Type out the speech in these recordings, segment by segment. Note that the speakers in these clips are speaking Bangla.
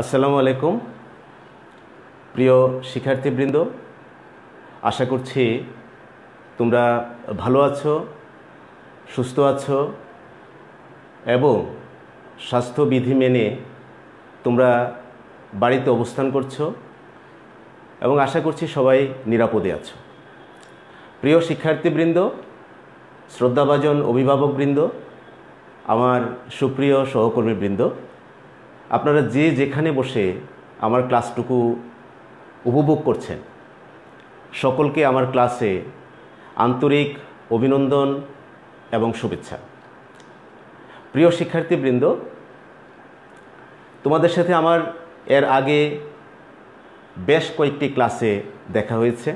আসসালামু আলাইকুম প্রিয় শিক্ষার্থীবৃন্দ, আশা করছি তোমরা ভালো আছো, সুস্থ আছো এবং স্বাস্থ্যবিধি মেনে তোমরা বাড়িতে অবস্থান করছো এবং আশা করছি সবাই নিরাপদে আছো। প্রিয় শিক্ষার্থীবৃন্দ, শ্রদ্ধাভাজন অভিভাবকবৃন্দ, আমার সুপ্রিয় সহকর্মীবৃন্দ, আপনারা যে যেখানে বসে আমার ক্লাসটুকু উপভোগ করছেন, সকলকে আমার ক্লাসে আন্তরিক অভিনন্দন এবং শুভেচ্ছা। প্রিয় শিক্ষার্থীবৃন্দ, তোমাদের সাথে আমার এর আগে বেশ কয়েকটি ক্লাসে দেখা হয়েছে।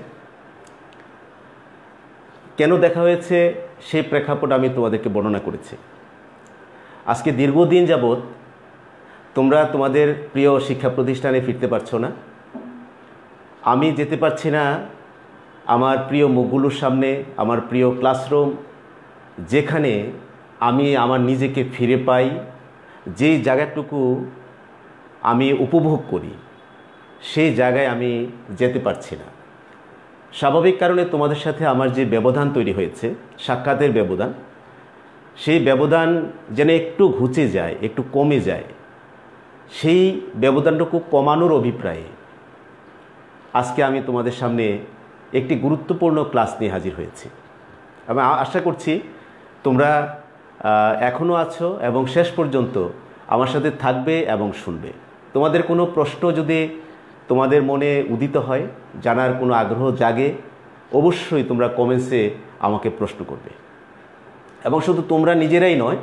কেন দেখা হয়েছে সেই প্রেক্ষাপট আমি তোমাদেরকে বর্ণনা করেছি। আজকে দীর্ঘদিন যাবৎ তোমরা তোমাদের প্রিয় শিক্ষা প্রতিষ্ঠানে ফিরতে পারছো না, আমি যেতে পারছি না আমার প্রিয় মুখগুলোর সামনে, আমার প্রিয় ক্লাসরুম, যেখানে আমি আমার নিজেকে ফিরে পাই, যেই জায়গাটুকু আমি উপভোগ করি, সেই জায়গায় আমি যেতে পারছি না। স্বাভাবিক কারণে তোমাদের সাথে আমার যে ব্যবধান তৈরি হয়েছে, সাক্ষাতের ব্যবধান, সেই ব্যবধান যেন একটু ঘুচে যায়, একটু কমে যায়, সেই ব্যবধানটুকু কমানোর অভিপ্রায়ে আজকে আমি তোমাদের সামনে একটি গুরুত্বপূর্ণ ক্লাস নিয়ে হাজির হয়েছি। আমি আশা করছি তোমরা এখনও আছো এবং শেষ পর্যন্ত আমার সাথে থাকবে এবং শুনবে। তোমাদের কোনো প্রশ্ন যদি তোমাদের মনে উদিত হয়, জানার কোনো আগ্রহ জাগে, অবশ্যই তোমরা কমেন্টসে আমাকে প্রশ্ন করবে। এবং শুধু তোমরা নিজেরাই নয়,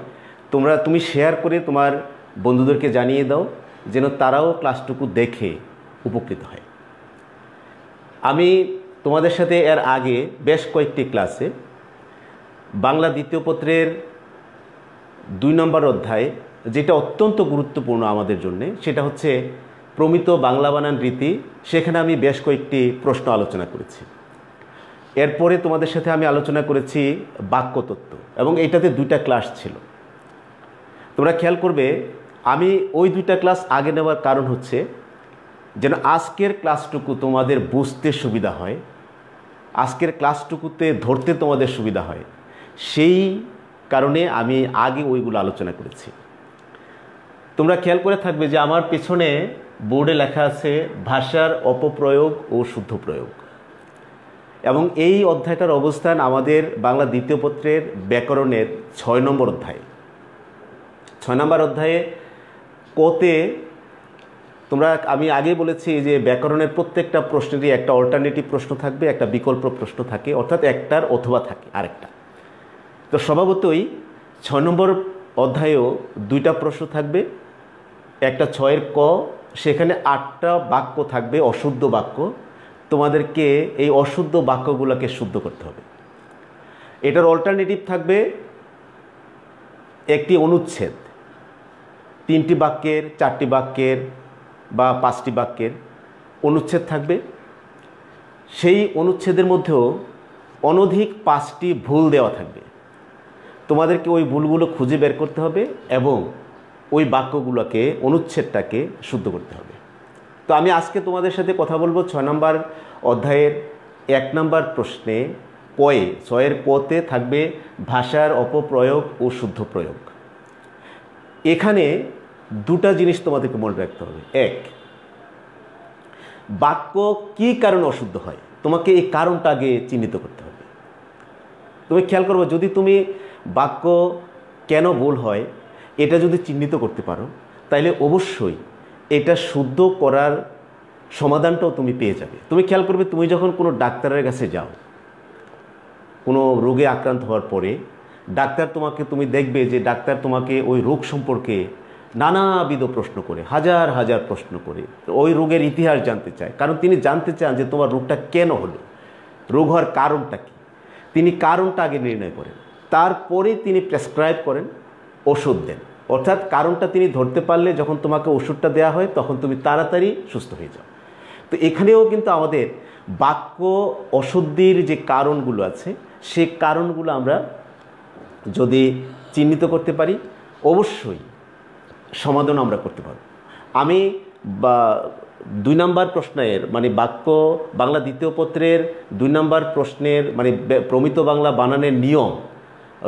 তুমি শেয়ার করে তোমার বন্ধুদেরকে জানিয়ে দাও, যেন তারাও ক্লাসটুকু দেখে উপকৃত হয়। আমি তোমাদের সাথে এর আগে বেশ কয়েকটি ক্লাসে বাংলা দ্বিতীয় পত্রের 2 নম্বর অধ্যায়, যেটা অত্যন্ত গুরুত্বপূর্ণ আমাদের জন্যে, সেটা হচ্ছে প্রমিত বাংলা বানান রীতি, সেখানে আমি বেশ কয়েকটি প্রশ্ন আলোচনা করেছি। এরপরে তোমাদের সাথে আমি আলোচনা করেছি বাক্যতত্ত্ব, এবং এটাতে 2টা ক্লাস ছিল। তোমরা খেয়াল করবে, আমি ওই 2টা ক্লাস আগে নেওয়ার কারণ হচ্ছে যেন আজকের ক্লাসটুকু তোমাদের বুঝতে সুবিধা হয়, আজকের ক্লাসটুকুতে ধরতে তোমাদের সুবিধা হয়, সেই কারণে আমি আগে ওইগুলো আলোচনা করেছি। তোমরা খেয়াল করে থাকবে যে আমার পেছনে বোর্ডে লেখা আছে ভাষার অপপ্রয়োগ ও শুদ্ধ প্রয়োগ, এবং এই অধ্যায়টার অবস্থান আমাদের বাংলা দ্বিতীয় পত্রের ব্যাকরণের 6 নম্বর অধ্যায়। 6 নম্বর অধ্যায়ে কতে আমি আগে বলেছি যে ব্যাকরণের প্রত্যেকটা প্রশ্নেরই একটা অল্টারনেটিভ প্রশ্ন থাকবে, একটা বিকল্প প্রশ্ন থাকে, অর্থাৎ একটার অথবা থাকে আরেকটা। তো স্বভাবতই 6 নম্বর অধ্যায়েও 2টা প্রশ্ন থাকবে। একটা 6-এর ক, সেখানে 8টা বাক্য থাকবে, অশুদ্ধ বাক্য। তোমাদেরকে এই অশুদ্ধ বাক্যগুলোকে শুদ্ধ করতে হবে। এটার অল্টারনেটিভ থাকবে একটি অনুচ্ছেদ, 3টি বাক্যের, 4টি বাক্যের বা 5টি বাক্যের অনুচ্ছেদ থাকবে। সেই অনুচ্ছেদের মধ্যেও অনধিক 5টি ভুল দেওয়া থাকবে। তোমাদেরকে ওই ভুলগুলো খুঁজে বের করতে হবে এবং ওই বাক্যগুলোকে, অনুচ্ছেদটাকে শুদ্ধ করতে হবে। তো আমি আজকে তোমাদের সাথে কথা বলবো 6 নম্বর অধ্যায়ের 1 নম্বর প্রশ্নে কয়ে, 6-এর কতে থাকবে ভাষার অপপ্রয়োগ ও শুদ্ধ প্রয়োগ। এখানে 2টা জিনিস তোমাদেরকে মনে রাখতে হবে। 1, বাক্য কী কারণে অশুদ্ধ হয়, তোমাকে এই কারণটা আগে চিহ্নিত করতে হবে। তুমি খেয়াল করবে, যদি তুমি বাক্য কেন ভুল হয় এটা যদি চিহ্নিত করতে পারো, তাইলে অবশ্যই এটা শুদ্ধ করার সমাধানটাও তুমি পেয়ে যাবে। তুমি খেয়াল করবে, তুমি যখন কোনো ডাক্তারের কাছে যাও, কোনো রোগে আক্রান্ত হওয়ার পরে তুমি দেখবে যে ডাক্তার তোমাকে ওই রোগ সম্পর্কে নানাবিধ প্রশ্ন করে, হাজার হাজার প্রশ্ন করে ওই রোগের ইতিহাস জানতে চায়। কারণ তিনি জানতে চান যে তোমার রোগটা কেন হলো, রোগ হওয়ার কারণটা কী। তিনি কারণটা আগে নির্ণয় করেন, তারপরে তিনি প্রেসক্রাইব করেন, ওষুধ দেন। অর্থাৎ কারণটা তিনি ধরতে পারলে যখন তোমাকে ওষুধটা দেওয়া হয়, তখন তুমি তাড়াতাড়ি সুস্থ হয়ে যাও। তো এখানেও কিন্তু আমাদের বাক্য অশুদ্ধির যে কারণগুলো আছে, সেই কারণগুলো আমরা যদি চিহ্নিত করতে পারি, অবশ্যই সমাধান আমরা করতে পারব। আমি বা 2 নম্বর প্রশ্নের মানে বাক্য বাংলা দ্বিতীয় পত্রের 2 নম্বর প্রশ্নের মানে প্রমিত বাংলা বানানের নিয়ম,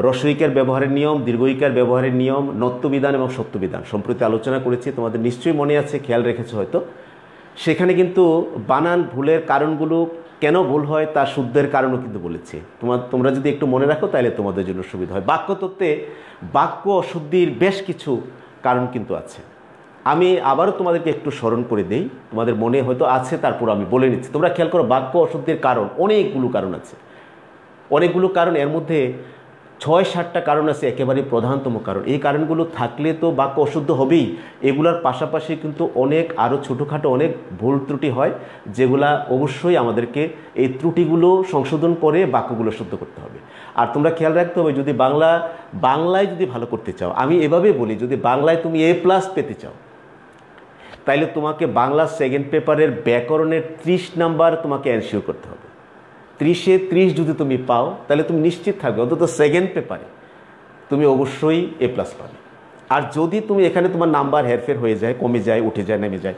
রস্বইকার ব্যবহারের নিয়ম, দীর্ঘইকার ব্যবহারের নিয়ম, নত্যবিধান এবং সত্যবিধান সম্প্রতি আলোচনা করেছি, তোমাদের নিশ্চয়ই মনে আছে, খেয়াল রেখেছো হয়তো। সেখানে কিন্তু বানান ভুলের কারণগুলো কেন ভুল হয় তার শুদ্ধের কারণও কিন্তু বলেছে। তোমরা যদি একটু মনে রাখো তাহলে তোমাদের জন্য সুবিধা হয়। বাক্যতত্ত্বে বাক্য অশুদ্ধির বেশ কিছু কারণ কিন্তু আছে। আমি আবারও তোমাদেরকে একটু স্মরণ করে দেই, তোমাদের মনে হয়তো আছে, তারপর আমি বলে নিচ্ছি। তোমরা খেয়াল করো, বাক্য অশুদ্ধির কারণ অনেকগুলো কারণ আছে, অনেকগুলো কারণ। এর মধ্যে 6-7টা কারণ আছে, একেবারে প্রধানতম কারণ। এই কারণগুলো থাকলে তো বাক্য অশুদ্ধ হবেই। এগুলোর পাশাপাশি কিন্তু অনেক আরও ছোটোখাটো অনেক ভুল ত্রুটি হয়, যেগুলা অবশ্যই আমাদেরকে এই ত্রুটিগুলো সংশোধন করে বাক্যগুলো শুদ্ধ করতে হবে। আর তোমরা খেয়াল রাখতে হবে, যদি বাংলায় যদি ভালো করতে চাও, আমি এভাবে বলি, যদি বাংলায় তুমি A+ পেতে চাও, তাইলে তোমাকে বাংলা সেকেন্ড পেপারের ব্যাকরণের 30 নাম্বার তোমাকে এনশিওর করতে হবে। 30-এ 30 যদি তুমি পাও, তাহলে তুমি নিশ্চিত থাকবে অন্তত সেকেন্ড পেপারে তুমি অবশ্যই A+ পাবে। আর যদি তুমি এখানে তোমার নাম্বার হেরফের হয়ে যায়, কমে যায়, উঠে যায়, নেমে যায়,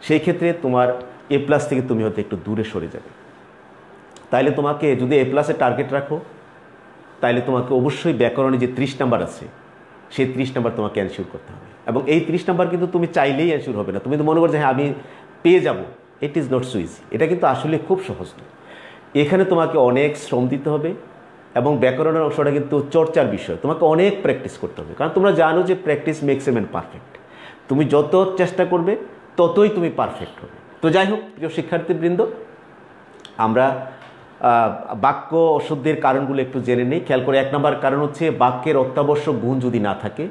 সেই ক্ষেত্রে তোমার A+ থেকে তুমি হয়তো একটু দূরে সরে যাবে। তাইলে তোমাকে যদি A+-এর টার্গেট রাখো, তাইলে তোমাকে অবশ্যই ব্যাকরণে যে 30 নাম্বার আছে, সেই 30 নাম্বার তোমাকে এনশিওর করতে হবে। এবং এই 30 নাম্বার কিন্তু তুমি চাইলেই এনশিওর হবে না। তুমি তো মনে করো যে হ্যাঁ আমি পেয়ে যাব, it is not so easy. এটা কিন্তু আসলে খুব সহজ নয়। এখানে তোমাকে অনেক শ্রম দিতে হবে এবং ব্যাকরণের অংশটা কিন্তু চর্চার বিষয়, তোমাকে অনেক প্র্যাকটিস করতে হবে। কারণ তোমরা জানো যে practice makes a man perfect. তুমি যত চেষ্টা করবে ততই তুমি পারফেক্ট হবে। তো যাই হোক, প্রিয় শিক্ষার্থীবৃন্দ, আমরা বাক্য অশুদ্ধির কারণগুলো একটু জেনে নিই। খেয়াল করে 1 নম্বর কারণ হচ্ছে বাক্যের অত্যাবশ্যক গুণ যদি না থাকে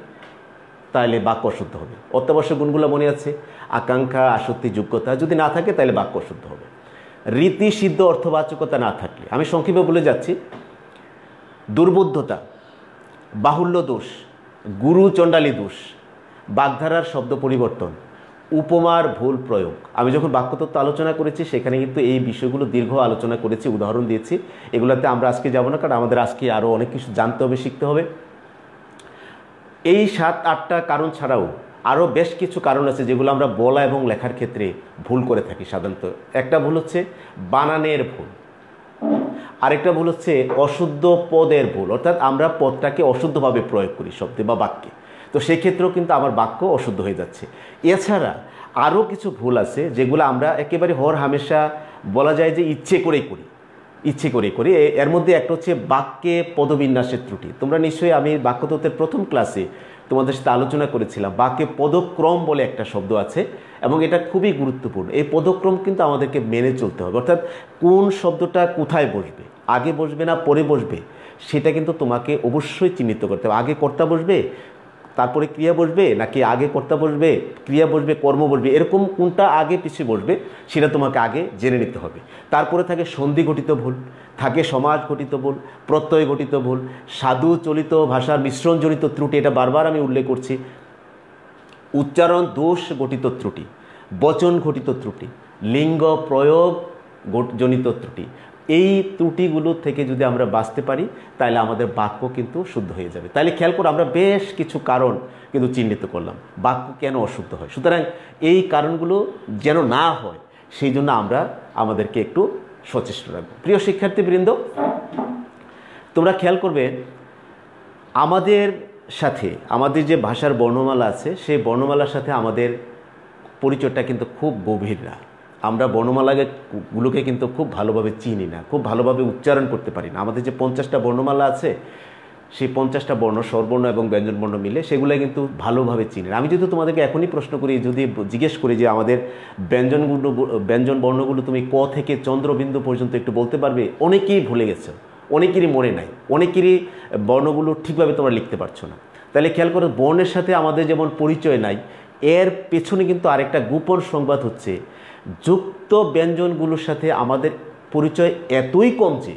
তাহলে বাক্য অশুদ্ধ হবে। অত্যাবশ্যক গুণগুলো মনে আছে, আকাঙ্ক্ষা, আসক্তি, যোগ্যতা যদি না থাকে তাহলে বাক্য অশুদ্ধ হবে। রীতি সিদ্ধ অর্থবাচকতা না থাকলে, আমি সংক্ষেপে বলে যাচ্ছি, দুর্বোধ্যতা, বাহুল্য দোষ, গুরু চণ্ডালী দোষ, বাগধারার শব্দ পরিবর্তন, উপমার ভুল প্রয়োগ। আমি যখন বাক্যতত্ত্ব আলোচনা করেছি সেখানে কিন্তু এই বিষয়গুলো দীর্ঘ আলোচনা করেছি, উদাহরণ দিয়েছি। এগুলোতে আমরা আজকে যাব না, কারণ আমাদের আজকে আরও অনেক কিছু জানতে হবে, শিখতে হবে। এই 7-8টা কারণ ছাড়াও আরও বেশ কিছু কারণ আছে যেগুলো আমরা বলা এবং লেখার ক্ষেত্রে ভুল করে থাকি সাধারণত। একটা ভুল হচ্ছে বানানের ভুল, আরেকটা ভুল হচ্ছে অশুদ্ধ পদের ভুল, অর্থাৎ আমরা পদটাকে অশুদ্ধভাবে প্রয়োগ করি শব্দে বা বাক্যে। তো সেক্ষেত্রেও কিন্তু আমার বাক্য অশুদ্ধ হয়ে যাচ্ছে। এছাড়া আরও কিছু ভুল আছে যেগুলো আমরা একেবারে হামেশা বলা যায় যে ইচ্ছে করেই করি। এর মধ্যে একটা হচ্ছে বাক্যে পদবিন্যাসের ত্রুটি। তোমরা নিশ্চয়ই, আমি বাক্যতত্ত্বের প্রথম ক্লাসে তোমাদের সাথে আলোচনা করেছিলাম, বাক্যে পদক্রম বলে একটা শব্দ আছে এবং এটা খুবই গুরুত্বপূর্ণ। এই পদক্রম কিন্তু আমাদেরকে মেনে চলতে হবে, অর্থাৎ কোন শব্দটা কোথায় বসবে, আগে বসবে না পরে বসবে, সেটা কিন্তু তোমাকে অবশ্যই চিহ্নিত করতে হবে। আগে কর্তা বসবে তারপরে ক্রিয়া বসবে, নাকি আগে কর্তা বসবে ক্রিয়া বসবে কর্ম বসবে, এরকম কোনটা আগে পিছিয়ে বসবে সেটা তোমাকে আগে জেনে নিতে হবে। তারপরে থাকে সন্ধি গঠিত ভুল, থাকে সমাজ গঠিত ভুল, প্রত্যয় গঠিত ভুল, সাধু চলিত ভাষার মিশ্রণজনিত ত্রুটি, এটা বারবার আমি উল্লেখ করছি, উচ্চারণ দোষ গঠিত ত্রুটি, বচন ঘটিত ত্রুটি, লিঙ্গ প্রয়োগ জনিত ত্রুটি। এই ত্রুটিগুলো থেকে যদি আমরা বাঁচতে পারি তাহলে আমাদের বাক্য কিন্তু শুদ্ধ হয়ে যাবে। তাহলে খেয়াল করে আমরা বেশ কিছু কারণ কিন্তু চিহ্নিত করলাম বাক্য কেন অশুদ্ধ হয়। সুতরাং এই কারণগুলো যেন না হয় সেই জন্য আমরা আমাদেরকে একটু সচেষ্ট রাখবো। প্রিয় শিক্ষার্থীবৃন্দ, তোমরা খেয়াল করবে আমাদের সাথে আমাদের যে ভাষার বর্ণমালা আছে সেই বর্ণমালার সাথে আমাদের পরিচয়টা কিন্তু খুব গভীর না। আমরা বর্ণমালাগুলোকে কিন্তু খুব ভালোভাবে চিনি না, খুব ভালোভাবে উচ্চারণ করতে পারি না। আমাদের যে 50টা বর্ণমালা আছে সেই 50টা বর্ণ, স্বরবর্ণ এবং ব্যঞ্জনবর্ণ মিলে, সেগুলো কিন্তু ভালোভাবে চিনি না। আমি যদি তোমাদেরকে এখনই প্রশ্ন করি, যদি জিজ্ঞেস করি যে আমাদের ব্যঞ্জন বর্ণগুলো তুমি ক থেকে চন্দ্রবিন্দু পর্যন্ত একটু বলতে পারবে, অনেকেই ভুলে গেছে, অনেকেরই মনে নাই, অনেকেরই বর্ণগুলো ঠিকভাবে তোমরা লিখতে পারছো না। তাহলে খেয়াল করো, বর্ণের সাথে আমাদের যেমন পরিচয় নাই, এর পেছনে কিন্তু আরেকটা গোপন সংবাদ হচ্ছে যুক্ত ব্যঞ্জনগুলোর সাথে আমাদের পরিচয় এতই কম যে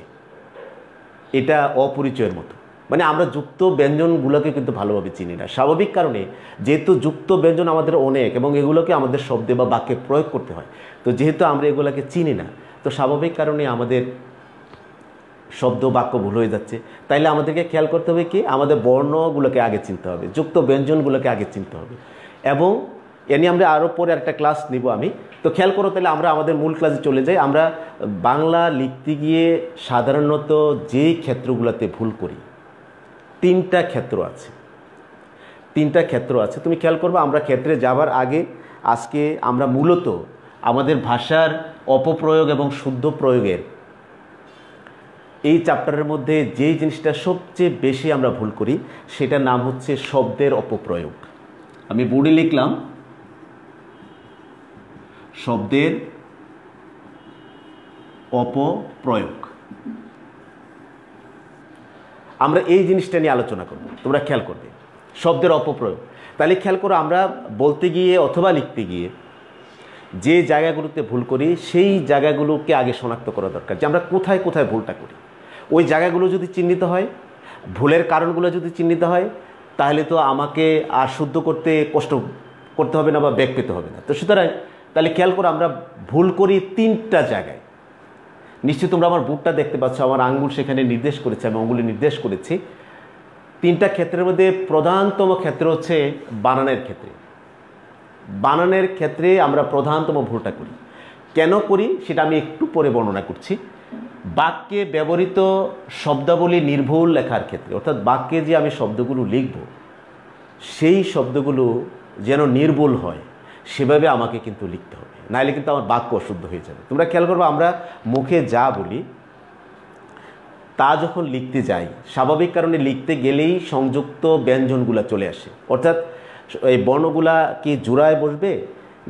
এটা অপরিচয়ের মতো। মানে আমরা যুক্ত ব্যঞ্জনগুলোকে কিন্তু ভালোভাবে চিনি না। স্বাভাবিক কারণে, যেহেতু যুক্ত ব্যঞ্জন আমাদের অনেক এবং এগুলোকে আমাদের শব্দে বা বাক্যে প্রয়োগ করতে হয়, তো যেহেতু আমরা এগুলোকে চিনি না, তো স্বাভাবিক কারণে আমাদের শব্দ বাক্য ভুল হয়ে যাচ্ছে। তাইলে আমাদেরকে খেয়াল করতে হবে কি, আমাদের বর্ণগুলোকে আগে চিনতে হবে, যুক্ত ব্যঞ্জনগুলোকে আগে চিনতে হবে এবং এ নিয়ে আমরা আরও পরে একটা ক্লাস নিব আমি। তো খেয়াল করো, তাহলে আমরা আমাদের মূল ক্লাসে চলে যাই। আমরা বাংলা লিখতে গিয়ে সাধারণত যেই ক্ষেত্রগুলোতে ভুল করি, তিনটা ক্ষেত্র আছে। তুমি খেয়াল করবে, আমরা ক্ষেত্রে যাবার আগে আজকে আমরা মূলত আমাদের ভাষার অপপ্রয়োগ এবং শুদ্ধ প্রয়োগের এই চ্যাপ্টারের মধ্যে যেই জিনিসটা সবচেয়ে বেশি আমরা ভুল করি সেটার নাম হচ্ছে শব্দের অপপ্রয়োগ। আমি বোর্ডে লিখলাম শব্দের অপপ্রয়োগ। আমরা এই জিনিসটা নিয়ে আলোচনা করব, তোমরা খেয়াল করবে শব্দের অপপ্রয়োগ। তাহলে খেয়াল করো, আমরা বলতে গিয়ে অথবা লিখতে গিয়ে যে জায়গাগুলোতে ভুল করি সেই জায়গাগুলোকে আগে শনাক্ত করা দরকার, যে আমরা কোথায় কোথায় ভুলটা করি। ওই জায়গাগুলো যদি চিহ্নিত হয়, ভুলের কারণগুলো যদি চিহ্নিত হয়, তাহলে তো আমাকে আর শুদ্ধ করতে কষ্ট করতে হবে না বা বেগ পেতে হবে না। তো সুতরাং তাহলে খেয়াল করো, আমরা ভুল করি তিনটা জায়গায়। নিশ্চয়ই তোমরা আমার বুকটা দেখতে পাচ্ছ, আমার আঙ্গুল সেখানে নির্দেশ করেছে, আমি আঙ্গুলে নির্দেশ করেছি। তিনটা ক্ষেত্রের মধ্যে প্রধানতম ক্ষেত্র হচ্ছে বানানের ক্ষেত্রে। বানানের ক্ষেত্রে আমরা প্রধানতম ভুলটা করি। কেন করি সেটা আমি একটু পরে বর্ণনা করছি। বাক্যে ব্যবহৃত শব্দাবলী নির্ভুল লেখার ক্ষেত্রে, অর্থাৎ বাক্যে যে আমি শব্দগুলো লিখব সেই শব্দগুলো যেন নির্ভুল হয় সেভাবে আমাকে কিন্তু লিখতে হবে, নাহলে কিন্তু আমার বাক্য অশুদ্ধ হয়ে যাবে। তোমরা খেয়াল করবে, আমরা মুখে যা বলি তা যখন লিখতে যাই, স্বাভাবিক কারণে লিখতে গেলেই সংযুক্ত ব্যঞ্জনগুলো চলে আসে। অর্থাৎ এই বর্ণগুলা কি জোড়ায় বসবে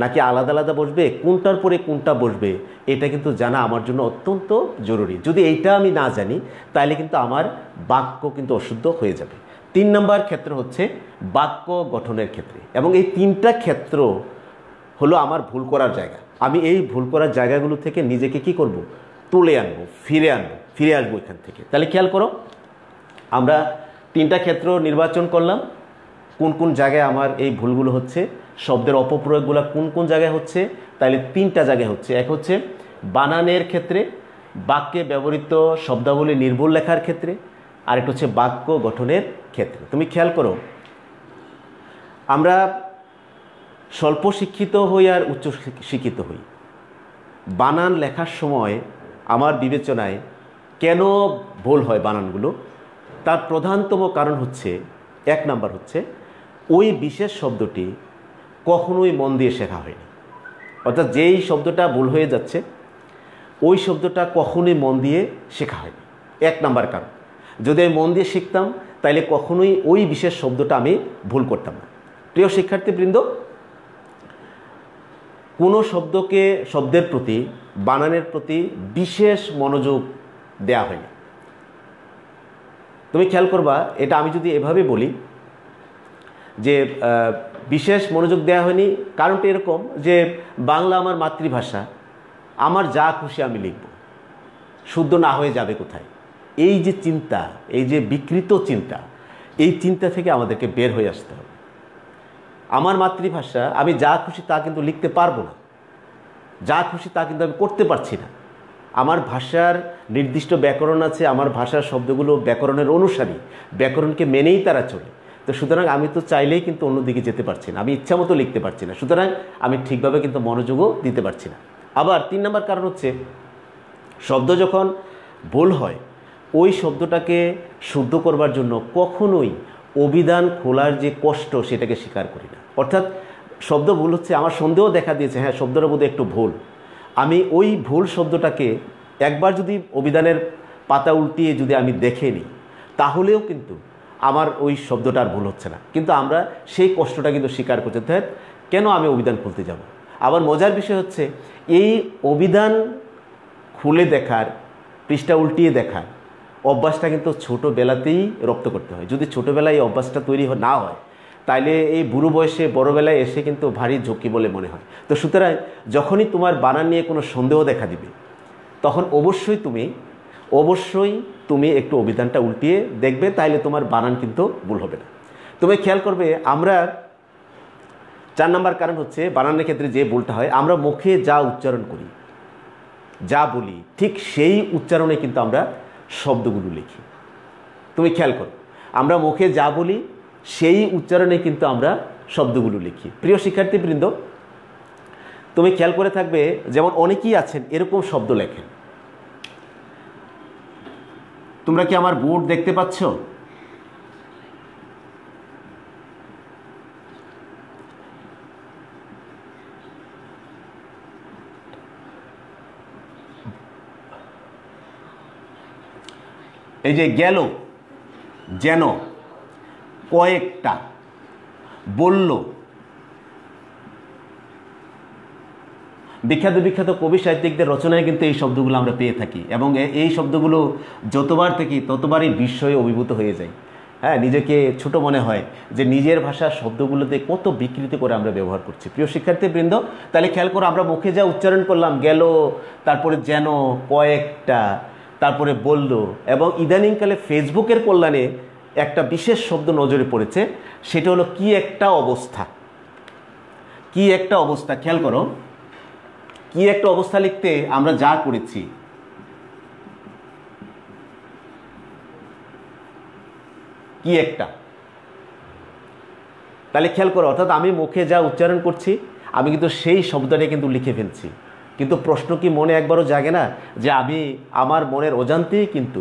নাকি আলাদা আলাদা বসবে, কোনটার পরে কোনটা বসবে, এটা কিন্তু জানা আমার জন্য অত্যন্ত জরুরি। যদি এইটা আমি না জানি তাহলে কিন্তু আমার বাক্য কিন্তু অশুদ্ধ হয়ে যাবে। 3 নম্বর ক্ষেত্র হচ্ছে বাক্য গঠনের ক্ষেত্রে, এবং এই তিনটা ক্ষেত্র হলো আমার ভুল করার জায়গা। আমি এই ভুল করার জায়গাগুলো থেকে নিজেকে কি করব, তুলে আনবো, ফিরে আসবো এখান থেকে। তাহলে খেয়াল করো, আমরা তিনটা ক্ষেত্র নির্বাচন করলাম। কোন কোন জায়গায় আমার এই ভুলগুলো হচ্ছে, শব্দের অপপ্রয়োগগুলো কোন কোন জায়গায় হচ্ছে, তাহলে তিনটা জায়গায় হচ্ছে। এক হচ্ছে বানানের ক্ষেত্রে, বাক্যে ব্যবহৃত শব্দাবলী নির্ভুল লেখার ক্ষেত্রে, আর একটা হচ্ছে বাক্য গঠনের ক্ষেত্রে। তুমি খেয়াল করো, আমরা স্বল্প শিক্ষিত হই আর উচ্চ শিক্ষিত হই, বানান লেখার সময় আমার বিবেচনায় কেন ভুল হয় বানানগুলো, তার প্রধানতম কারণ হচ্ছে, 1 নাম্বার হচ্ছে ওই বিশেষ শব্দটি কখনোই মন দিয়ে শেখা হয়নি। অর্থাৎ যেই শব্দটা ভুল হয়ে যাচ্ছে ওই শব্দটা কখনোই মন দিয়ে শেখা হয়নি, 1 নাম্বার কারণ। যদি আমি মন দিয়ে শিখতাম তাহলে কখনোই ওই বিশেষ শব্দটা আমি ভুল করতাম না। প্রিয় শিক্ষার্থীবৃন্দ, কোনো শব্দকে, শব্দের প্রতি, বানানের প্রতি বিশেষ মনোযোগ দেয়া হয়নি। তুমি খেয়াল করবা, এটা আমি যদি এভাবে বলি যে বিশেষ মনোযোগ দেওয়া হয়নি, কারণটা এরকম যে বাংলা আমার মাতৃভাষা, আমার যা খুশি আমি লিখব, শুদ্ধ না হয়ে যাবে কোথায়। এই যে চিন্তা, এই যে বিকৃত চিন্তা, এই চিন্তা থেকে আমাদেরকে বের হয়ে আসতে হবে। আমার মাতৃভাষা, আমি যা খুশি তা কিন্তু লিখতে পারবো না, যা খুশি তা কিন্তু আমি করতে পারছি না। আমার ভাষার নির্দিষ্ট ব্যাকরণ আছে, আমার ভাষার শব্দগুলো ব্যাকরণের অনুসারী, ব্যাকরণকে মেনেই তারা চলে। তো সুতরাং আমি তো চাইলেই কিন্তু অন্যদিকে যেতে পারছি না, আমি ইচ্ছা মতো লিখতে পারছি না, সুতরাং আমি ঠিকভাবে কিন্তু মনোযোগও দিতে পারছি না। আবার 3 নম্বর কারণ হচ্ছে, শব্দ যখন ভুল হয় ওই শব্দটাকে শুদ্ধ করবার জন্য কখনোই অভিধান খোলার যে কষ্ট সেটাকে স্বীকার করি না। অর্থাৎ শব্দ ভুল হচ্ছে, আমার সন্দেহ দেখা দিয়েছে, হ্যাঁ শব্দটা বোধহয় একটু ভুল, আমি ওই ভুল শব্দটাকে একবার যদি অভিধানের পাতা উল্টিয়ে যদি আমি দেখে নিই তাহলেও কিন্তু আমার ওই শব্দটা আর ভুল হচ্ছে না, কিন্তু আমরা সেই কষ্টটা কিন্তু স্বীকার করতে চাই। কেন আমি অভিধান খুলতে যাব? আবার মজার বিষয় হচ্ছে, এই অভিধান খুলে দেখার, পৃষ্ঠা উল্টিয়ে দেখার অভ্যাসটা কিন্তু ছোটোবেলাতেই রপ্ত করতে হয়। যদি ছোটোবেলায় এই অভ্যাসটা তৈরি না হয় তাইলে এই বুড়ো বয়সে, বড়োবেলায় এসে কিন্তু ভারী ঝুঁকি বলে মনে হয়। তো সুতরাং যখনই তোমার বানান নিয়ে কোনো সন্দেহ দেখা দিবে তখন অবশ্যই তুমি একটু অভিধানটা উল্টিয়ে দেখবে, তাইলে তোমার বানান কিন্তু ভুল হবে না। তুমি খেয়াল করবে, আমরা 4 নম্বর কারণ হচ্ছে বানানের ক্ষেত্রে যে ভুলটা হয়, আমরা মুখে যা উচ্চারণ করি, যা বলি, ঠিক সেই উচ্চারণে কিন্তু আমরা শব্দগুলো লিখি। তুমি খেয়াল করো, আমরা মুখে যা বলি সেই উচ্চারণে কিন্তু আমরা শব্দগুলো লিখি। প্রিয় শিক্ষার্থীবৃন্দ, তুমি খেয়াল করে থাকবে, যেমন অনেকেই আছেন এরকম শব্দ লেখেন। তোমরা কি আমার বোর্ড দেখতে পাচ্ছ? এই যে গেল, যেন, কয়েকটা, বলল, বিখ্যাত বিখ্যাত কবি সাহিত্যিকদের রচনায় কিন্তু এই শব্দগুলো আমরা পেয়ে থাকি, এবং এই শব্দগুলো যতবার থেকে ততবারই বিস্ময়ে অভিভূত হয়ে যায়। হ্যাঁ, নিজেকে ছোট মনে হয় যে নিজের ভাষার শব্দগুলোতে কত বিকৃতি করে আমরা ব্যবহার করছি। প্রিয় শিক্ষার্থীবৃন্দ, তাহলে খেয়াল করো, আমরা মুখে যা উচ্চারণ করলাম, গেল, তারপরে যেন, কয়েকটা, তারপরে বলল, এবং ইদানিংকালে ফেসবুকের কল্যাণে একটা বিশেষ শব্দ নজরে পড়েছে, সেটা হলো কি একটা অবস্থা। কি একটা অবস্থা, খেয়াল করো, কি একটা অবস্থা লিখতে আমরা যা করেছি, কি একটা, তাহলে খেয়াল করো, অর্থাৎ আমি মুখে যা উচ্চারণ করছি আমি কিন্তু সেই শব্দটা কিন্তু লিখে ফেলছি। কিন্তু প্রশ্ন কি মনে একবারও জাগে না যে আমি আমার মনের অজান্তেই কিন্তু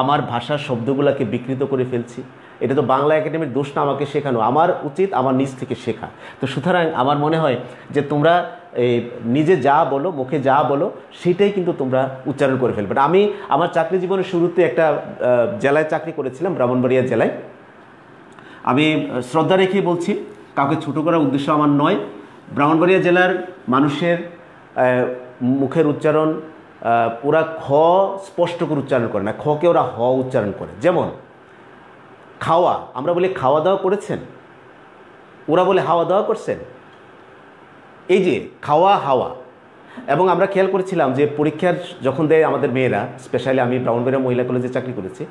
আমার ভাষার শব্দগুলোকে বিকৃত করে ফেলছি? এটা তো বাংলা একাডেমির দোষ না, আমাকে শেখানো, আমার উচিত আমার নিজ থেকে শেখা। তো সুতরাং আমার মনে হয় যে তোমরা নিজে যা বলো, মুখে যা বলো, সেটাই কিন্তু তোমরা উচ্চারণ করে ফেলবে। আমি আমার চাকরি জীবনের শুরুতে একটা জেলায় চাকরি করেছিলাম, ব্রাহ্মণবাড়িয়া জেলায়। আমি শ্রদ্ধা রেখেই বলছি, কাউকে ছোটো করার উদ্দেশ্য আমার নয়। ব্রাহ্মণবাড়িয়া জেলার মানুষের মুখের উচ্চারণ, ওরা খ স্পষ্ট করে উচ্চারণ করে না, খকে ওরা হ উচ্চারণ করে। যেমন খাওয়া, আমরা বলি খাওয়া দাওয়া করেছেন, ওরা বলে হাওয়া দাওয়া করছেন। এই যে খাওয়া, হাওয়া। এবং আমরা খেয়াল করেছিলাম যে পরীক্ষার যখন দেয় আমাদের মেয়েরা, স্পেশালি আমি ব্রাহ্মণবাড়িয়া মহিলা কলেজে চাকরি করেছি,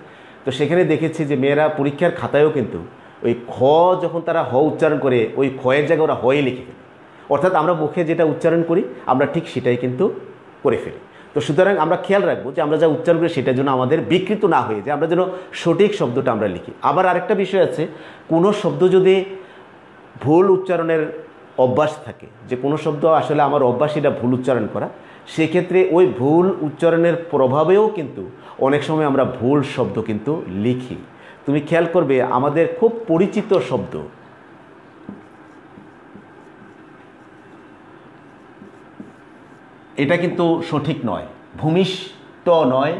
তো সেখানে দেখেছি যে মেয়েরা পরীক্ষার খাতায়ও কিন্তু ওই খ যখন তারা হ উচ্চারণ করে, ওই খয়ের জায়গায় ওরা হয়ে লিখে ফেলে। অর্থাৎ আমরা মুখে যেটা উচ্চারণ করি আমরা ঠিক সেটাই কিন্তু করে ফেলি। তো সুতরাং আমরা খেয়াল রাখবো যে আমরা যা উচ্চারণ করি সেটার জন্য আমাদের বিকৃত না হয়ে যায়, আমরা যেন সঠিক শব্দটা আমরা লিখি। আবার আরেকটা বিষয় আছে, কোনো শব্দ যদি ভুল উচ্চারণের অভ্যাস থাকে, যে কোনো শব্দ আসলে আমার অভ্যাস এটা ভুল উচ্চারণ করা, সেক্ষেত্রে ওই ভুল উচ্চারণের প্রভাবেও কিন্তু অনেক সময় আমরা ভুল শব্দ কিন্তু লিখি। তুমি খেয়াল করবে, আমাদের খুব পরিচিত শব্দ, এটা কিন্তু সঠিক নয়, ভূমিষ্ঠ নয়,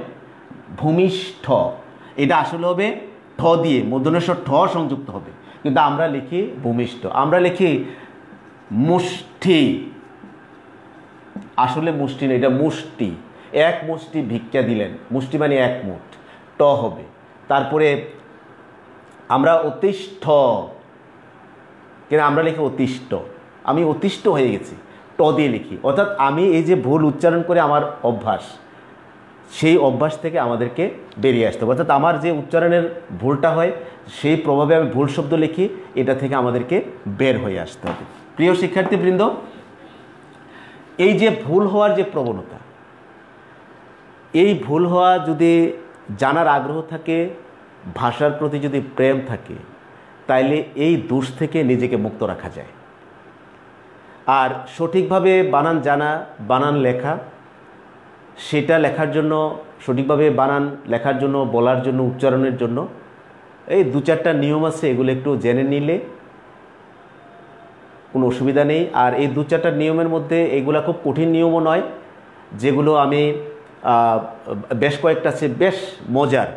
ভূমিষ্ঠ, এটা আসলে হবে ঠ দিয়ে, মূর্ধন্যস্বর ঠ সংযুক্ত হবে, কিন্তু আমরা লিখি ভূমিষ্ঠ। আমরা লিখি মুষ্টি, আসলে মুষ্টি না, এটা মুষ্টি। এক মুষ্টি ভিক্ষা দিলেন, মুষ্টি মানে এক মুঠ, ট হবে। তারপরে আমরা অতিষ্ঠ, কিন্তু আমরা লিখি অতিষ্ঠ, আমি অতিষ্ঠ হয়ে গেছি, ট দিয়ে লিখি। অর্থাৎ আমি এই যে ভুল উচ্চারণ করে আমার অভ্যাস, সেই অভ্যাস থেকে আমাদেরকে বেরিয়ে আসতে হবে। অর্থাৎ আমার যে উচ্চারণের ভুলটা হয় সেই প্রভাবে আমি ভুল শব্দ লিখি, এটা থেকে আমাদেরকে বের হয়ে আসতে হবে। প্রিয় শিক্ষার্থীবৃন্দ, এই যে ভুল হওয়ার যে প্রবণতা, এই ভুল হওয়া যদি জানার আগ্রহ থাকে, ভাষার প্রতি যদি প্রেম থাকে, তাইলে এই দোষ থেকে নিজেকে মুক্ত রাখা যায়। আর সঠিকভাবে বানান জানা, বানান লেখা, সেটা লেখার জন্য, সঠিকভাবে বানান লেখার জন্য, বলার জন্য, উচ্চারণের জন্য এই দু চারটা নিয়ম আছে, এগুলো একটু জেনে নিলে কোনো অসুবিধা নেই। আর এই দু চারটা নিয়মের মধ্যে এগুলো খুব কঠিন নিয়মও নয়, যেগুলো আমি বেশ কয়েকটা আছে বেশ মজার,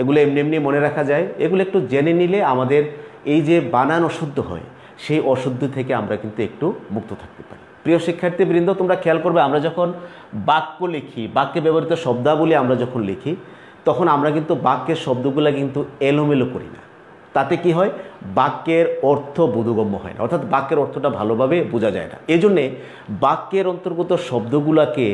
এগুলো এমনি এমনি মনে রাখা যায়। এগুলো একটু জেনে নিলে আমাদের এই যে বানান অশুদ্ধ হয়, সেই অশুদ্ধ থেকে আমরা কিন্তু একটু মুক্ত থাকতে পারি। প্রিয় শিক্ষার্থীবৃন্দ, তোমরা খেয়াল করবে, আমরা যখন বাক্য লিখি, বাক্যে ব্যবহৃত শব্দাবলী আমরা যখন লিখি, তখন আমরা কিন্তু বাক্যের শব্দগুলো কিন্তু এলোমেলো করি না। তাতে কি হয়, বাক্যের অর্থ বোধগম্য হয় না, অর্থাৎ বাক্যের অর্থটা ভালোভাবে বোঝা যায় না। এই জন্যে বাক্যের অন্তর্গত শব্দগুলোকে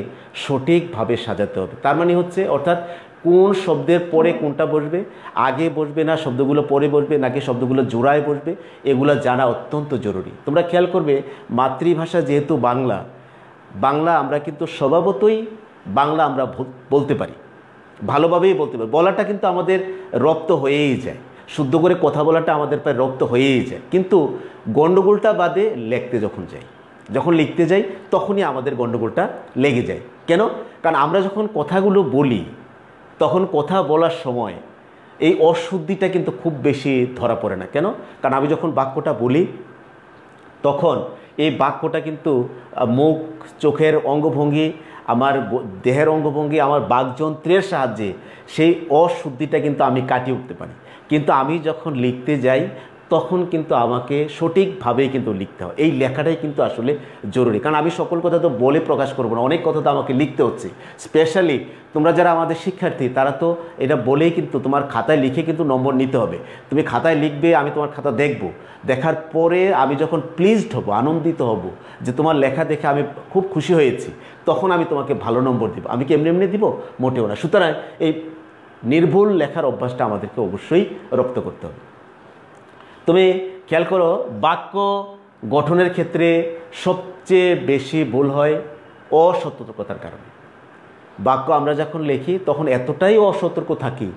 সঠিকভাবে সাজাতে হবে। তার মানে হচ্ছে, অর্থাৎ কোন শব্দের পরে কোনটা বসবে, আগে বসবে না শব্দগুলো পরে বসবে, নাকি শব্দগুলো জোড়ায় বসবে, এগুলো জানা অত্যন্ত জরুরি। তোমরা খেয়াল করবে, মাতৃভাষা যেহেতু বাংলা, বাংলা আমরা কিন্তু স্বভাবতই বাংলা আমরা বলতে পারি, ভালোভাবেই বলতে পারি, বলাটা কিন্তু আমাদের রপ্ত হয়েই যায়। শুদ্ধ করে কথা বলাটা আমাদের প্রায় রপ্ত হয়েই যায়, কিন্তু গণ্ডগোলটা বাদে লিখতে যখন লিখতে যাই তখনই আমাদের গণ্ডগোলটা লেগে যায়। কেন? কারণ আমরা যখন কথাগুলো বলি তখন কথা বলার সময় এই অশুদ্ধিটা কিন্তু খুব বেশি ধরা পড়ে না। কেন? কারণ আমি যখন বাক্যটা বলি তখন এই বাক্যটা কিন্তু মুখ, চোখের অঙ্গভঙ্গি, আমার দেহের অঙ্গভঙ্গি, আমার বাকযন্ত্রের সাহায্যে সেই অশুদ্ধিটা কিন্তু আমি কাটিয়ে উঠতে পারি। কিন্তু আমি যখন লিখতে যাই তখন কিন্তু আমাকে সঠিকভাবেই কিন্তু লিখতে হয়। এই লেখাটাই কিন্তু আসলে জরুরি, কারণ আমি সকল কথা তো বলে প্রকাশ করব না, অনেক কথা তো আমাকে লিখতে হচ্ছে। স্পেশালি তোমরা যারা আমাদের শিক্ষার্থী তারা তো এটা বলেই কিন্তু তোমার খাতায় লিখে কিন্তু নম্বর নিতে হবে। তুমি খাতায় লিখবে, আমি তোমার খাতা দেখব, দেখার পরে আমি যখন প্লিজড হব, আনন্দিত হব যে তোমার লেখা দেখে আমি খুব খুশি হয়েছি, তখন আমি তোমাকে ভালো নম্বর দিব। আমি কি এমনি এমনি দিব? মোটেও না। সুতরাং এই নির্ভুল লেখার অভ্যাসটা আমাদেরকে অবশ্যই রপ্ত করতে হবে। তুমি খেয়াল করো, বাক্য গঠনের ক্ষেত্রে সবচেয়ে বেশি ভুল হয় অসতর্কতার কারণে। বাক্য আমরা যখন লিখি তখন এতটাই অসতর্ক থাকি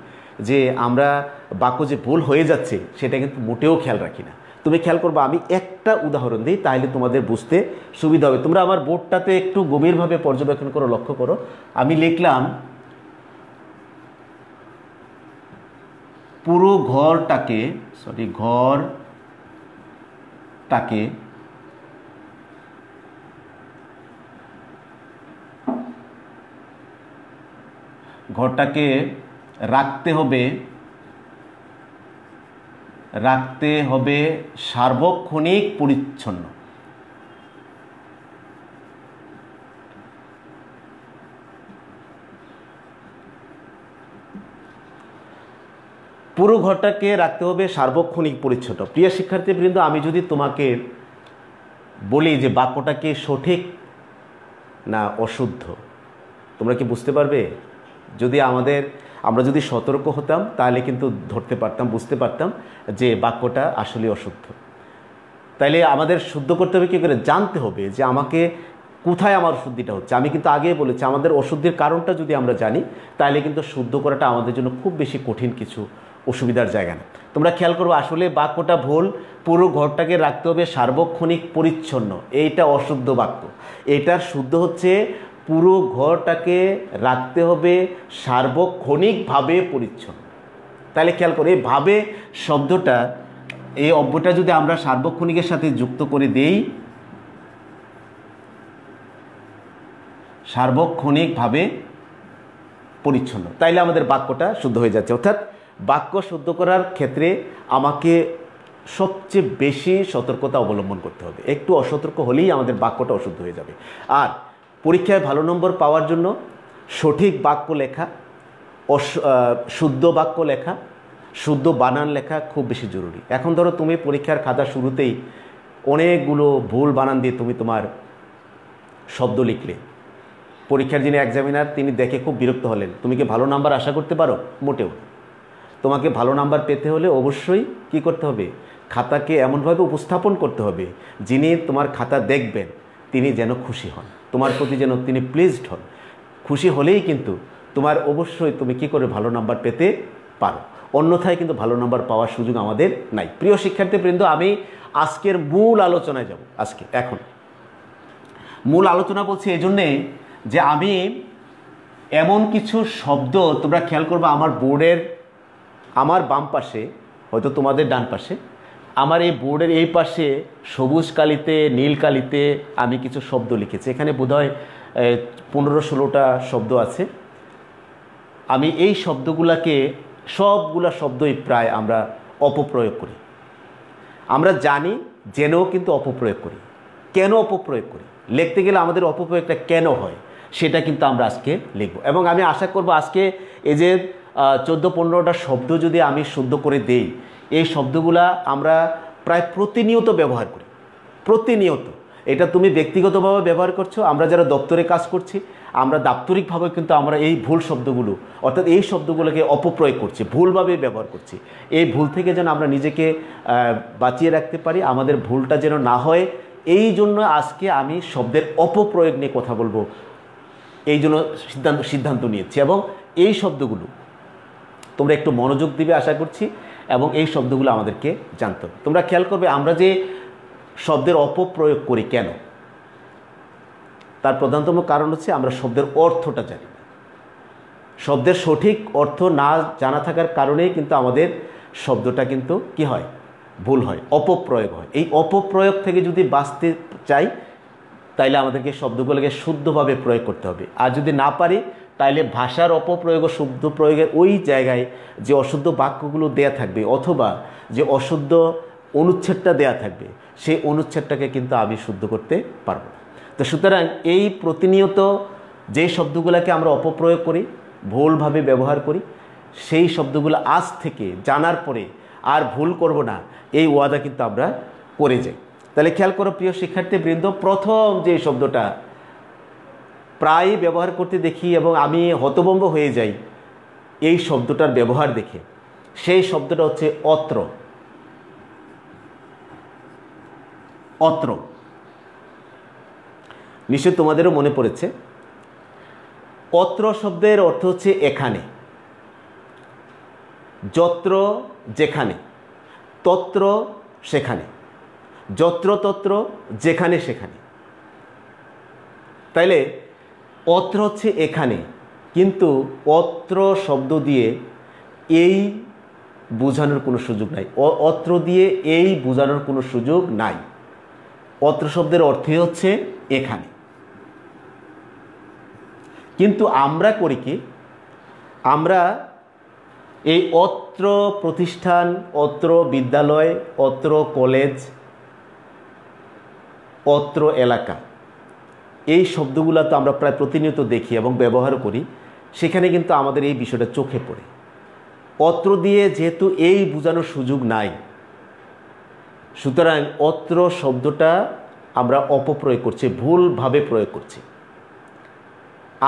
যে আমরা বাক্য যে ভুল হয়ে যাচ্ছে সেটা কিন্তু মোটেও খেয়াল রাখি না। তুমি খেয়াল করবে, আমি একটা উদাহরণ দিই তাহলে তোমাদের বুঝতে সুবিধা হবে। তোমরা আমার বোর্ডটাতে একটু গভীরভাবে পর্যবেক্ষণ করো, লক্ষ্য করো। আমি লিখলাম পুরো ঘরটাকে রাখতে হবে সার্বক্ষণিক পরিচ্ছন্ন। পুরো ঘরটাকে রাখতে হবে সার্বক্ষণিক পরিচ্ছন্ন। প্রিয় শিক্ষার্থীবৃন্দ, আমি যদি তোমাকে বলি যে বাক্যটাকে সঠিক না অশুদ্ধ, তোমরা কি বুঝতে পারবে? যদি আমরা যদি সতর্ক হতাম তাহলে কিন্তু ধরতে পারতাম, বুঝতে পারতাম যে বাক্যটা আসলে অশুদ্ধ। তাইলে আমাদের শুদ্ধ করতে হবে কী করে? জানতে হবে যে আমাকে কোথায় আমার অশুদ্ধিটা হচ্ছে। আমি কিন্তু আগেই বলেছি, আমাদের অশুদ্ধির কারণটা যদি আমরা জানি তাহলে কিন্তু শুদ্ধ করাটা আমাদের জন্য খুব বেশি কঠিন কিছু অসুবিধার জায়গা না। তোমরা খেয়াল করবো, আসলে বাক্যটা ভুল। পুরো ঘরটাকে রাখতে হবে সার্বক্ষণিক পরিচ্ছন্ন, এইটা অশুদ্ধ বাক্য। এটার শুদ্ধ হচ্ছে পুরো ঘরটাকে রাখতে হবে সার্বক্ষণিকভাবে পরিচ্ছন্ন। তাহলে খেয়াল করো, এই ভাবে শব্দটা, এই অব্যয়টা যদি আমরা সার্বক্ষণিকের সাথে যুক্ত করে দেই, সার্বক্ষণিকভাবে পরিচ্ছন্ন, তাইলে আমাদের বাক্যটা শুদ্ধ হয়ে যাচ্ছে। অর্থাৎ বাক্য শুদ্ধ করার ক্ষেত্রে আমাকে সবচেয়ে বেশি সতর্কতা অবলম্বন করতে হবে। একটু অসতর্ক হলেই আমাদের বাক্যটা অশুদ্ধ হয়ে যাবে। আর পরীক্ষায় ভালো নম্বর পাওয়ার জন্য সঠিক বাক্য লেখা, শুদ্ধ বাক্য লেখা, শুদ্ধ বানান লেখা খুব বেশি জরুরি। এখন ধরো তুমি পরীক্ষার খাতা শুরুতেই অনেকগুলো ভুল বানান দিয়ে তুমি তোমার শব্দ লিখলে, পরীক্ষার যিনি এক্সামিনার তিনি দেখে খুব বিরক্ত হলেন। তুমি কি ভালো নাম্বার আশা করতে পারো? মোটেও। তোমাকে ভালো নাম্বার পেতে হলে অবশ্যই কি করতে হবে? খাতাকে এমনভাবে উপস্থাপন করতে হবে যিনি তোমার খাতা দেখবেন তিনি যেন খুশি হন, তোমার প্রতি যেন তিনি প্লিজড হন। খুশি হলেই কিন্তু তোমার অবশ্যই তুমি কি করে ভালো নাম্বার পেতে পারো, অন্যথায় কিন্তু ভালো নাম্বার পাওয়ার সুযোগ আমাদের নাই। প্রিয় শিক্ষার্থীবৃন্দ, আমি আজকের মূল আলোচনায় যাব। এখন মূল আলোচনা বলছি এই জন্যে যে আমি এমন কিছু শব্দ, তোমরা খেয়াল করবে আমার বোর্ডের আমার বাম পাশে, হয়তো তোমাদের ডান পাশে, আমার এই বোর্ডের এই পাশে সবুজ কালিতে নীল কালিতে আমি কিছু শব্দ লিখেছি। এখানে বোধহয় 15-16টা শব্দ আছে। আমি এই শব্দগুলোকে, সবগুলা শব্দই প্রায় আমরা অপপ্রয়োগ করি। আমরা জানি জেনেও কিন্তু অপপ্রয়োগ করি। কেন অপপ্রয়োগ করি? লিখতে গেলে আমাদের অপপ্রয়োগটা কেন হয় সেটা কিন্তু আমরা আজকে লিখব। এবং আমি আশা করব আজকে এই যে 14-15টা শব্দ যদি আমি শুদ্ধ করে দেই, এই শব্দগুলা আমরা প্রায় প্রতিনিয়ত ব্যবহার করি। প্রতিনিয়ত। এটা তুমি ব্যক্তিগতভাবে ব্যবহার করছো, আমরা যারা দপ্তরে কাজ করছি আমরা দাপ্তরিকভাবে কিন্তু আমরা এই ভুল শব্দগুলো, অর্থাৎ এই শব্দগুলোকে অপপ্রয়োগ করছি, ভুলভাবে ব্যবহার করছি। এই ভুল থেকে যেন আমরা নিজেকে বাঁচিয়ে রাখতে পারি, আমাদের ভুলটা যেন না হয়, এই জন্য আজকে আমি শব্দের অপপ্রয়োগ নিয়ে কথা বলবো, এই জন্য সিদ্ধান্ত নিয়েছি। এবং এই শব্দগুলো তোমরা একটু মনোযোগ দিবে আশা করছি, এবং এই শব্দগুলো আমাদেরকে জানতে হবে। তোমরা খেয়াল করবে আমরা যে শব্দের অপপ্রয়োগ করি কেন, তার প্রধানতম কারণ হচ্ছে আমরা শব্দের অর্থটা জানি না। শব্দের সঠিক অর্থ না জানা থাকার কারণেই কিন্তু আমাদের শব্দটা কিন্তু কি হয়, ভুল হয়, অপপ্রয়োগ হয়। এই অপপ্রয়োগ থেকে যদি বাঁচতে চাই তাইলে আমাদেরকে শব্দগুলোকে শুদ্ধভাবে প্রয়োগ করতে হবে। আর যদি না পারি তাইলে ভাষার অপপ্রয়োগ ও শুদ্ধ প্রয়োগের ওই জায়গায় যে অশুদ্ধ বাক্যগুলো দেয়া থাকবে অথবা যে অশুদ্ধ অনুচ্ছেদটা দেয়া থাকবে সেই অনুচ্ছেদটাকে কিন্তু আমি শুদ্ধ করতে পারবো না। তো সুতরাং এই প্রতিনিয়ত যে শব্দগুলোকে আমরা অপপ্রয়োগ করি, ভুলভাবে ব্যবহার করি, সেই শব্দগুলো আজ থেকে জানার পরে আর ভুল করব না, এই ওয়াদা কিন্তু আমরা করে যাই। তাহলে খেয়াল করো প্রিয় শিক্ষার্থীবৃন্দ, প্রথম যে শব্দটা প্রায় ব্যবহার করতে দেখি এবং আমি হতভম্ব হয়ে যাই এই শব্দটার ব্যবহার দেখে, সেই শব্দটা হচ্ছে অত্র। অত্র নিশ্চয় তোমাদেরও মনে পড়েছে। অত্র শব্দের অর্থ হচ্ছে এখানে, যত্র যেখানে, তত্র সেখানে, যত্র তত্র যেখানে সেখানে। তাইলে অত্র হচ্ছে এখানে, কিন্তু অত্র শব্দ দিয়ে এই বোঝানোর কোনো সুযোগ নাই। অত্র দিয়ে এই বোঝানোর কোনো সুযোগ নাই। অত্র শব্দের অর্থই হচ্ছে এখানে। কিন্তু আমরা করি কি, আমরা এই অত্র প্রতিষ্ঠান, অত্র বিদ্যালয়, অত্র কলেজ, অত্র এলাকা, এই শব্দগুলো তো আমরা প্রায় প্রতিনিয়ত দেখি এবং ব্যবহার করি। সেখানে কিন্তু আমাদের এই বিষয়টা চোখে পড়ে। অত্র দিয়ে যেহেতু এই বোঝানোর সুযোগ নাই, সুতরাং অত্র শব্দটা আমরা অপপ্রয়োগ করছি, ভুলভাবে প্রয়োগ করছি।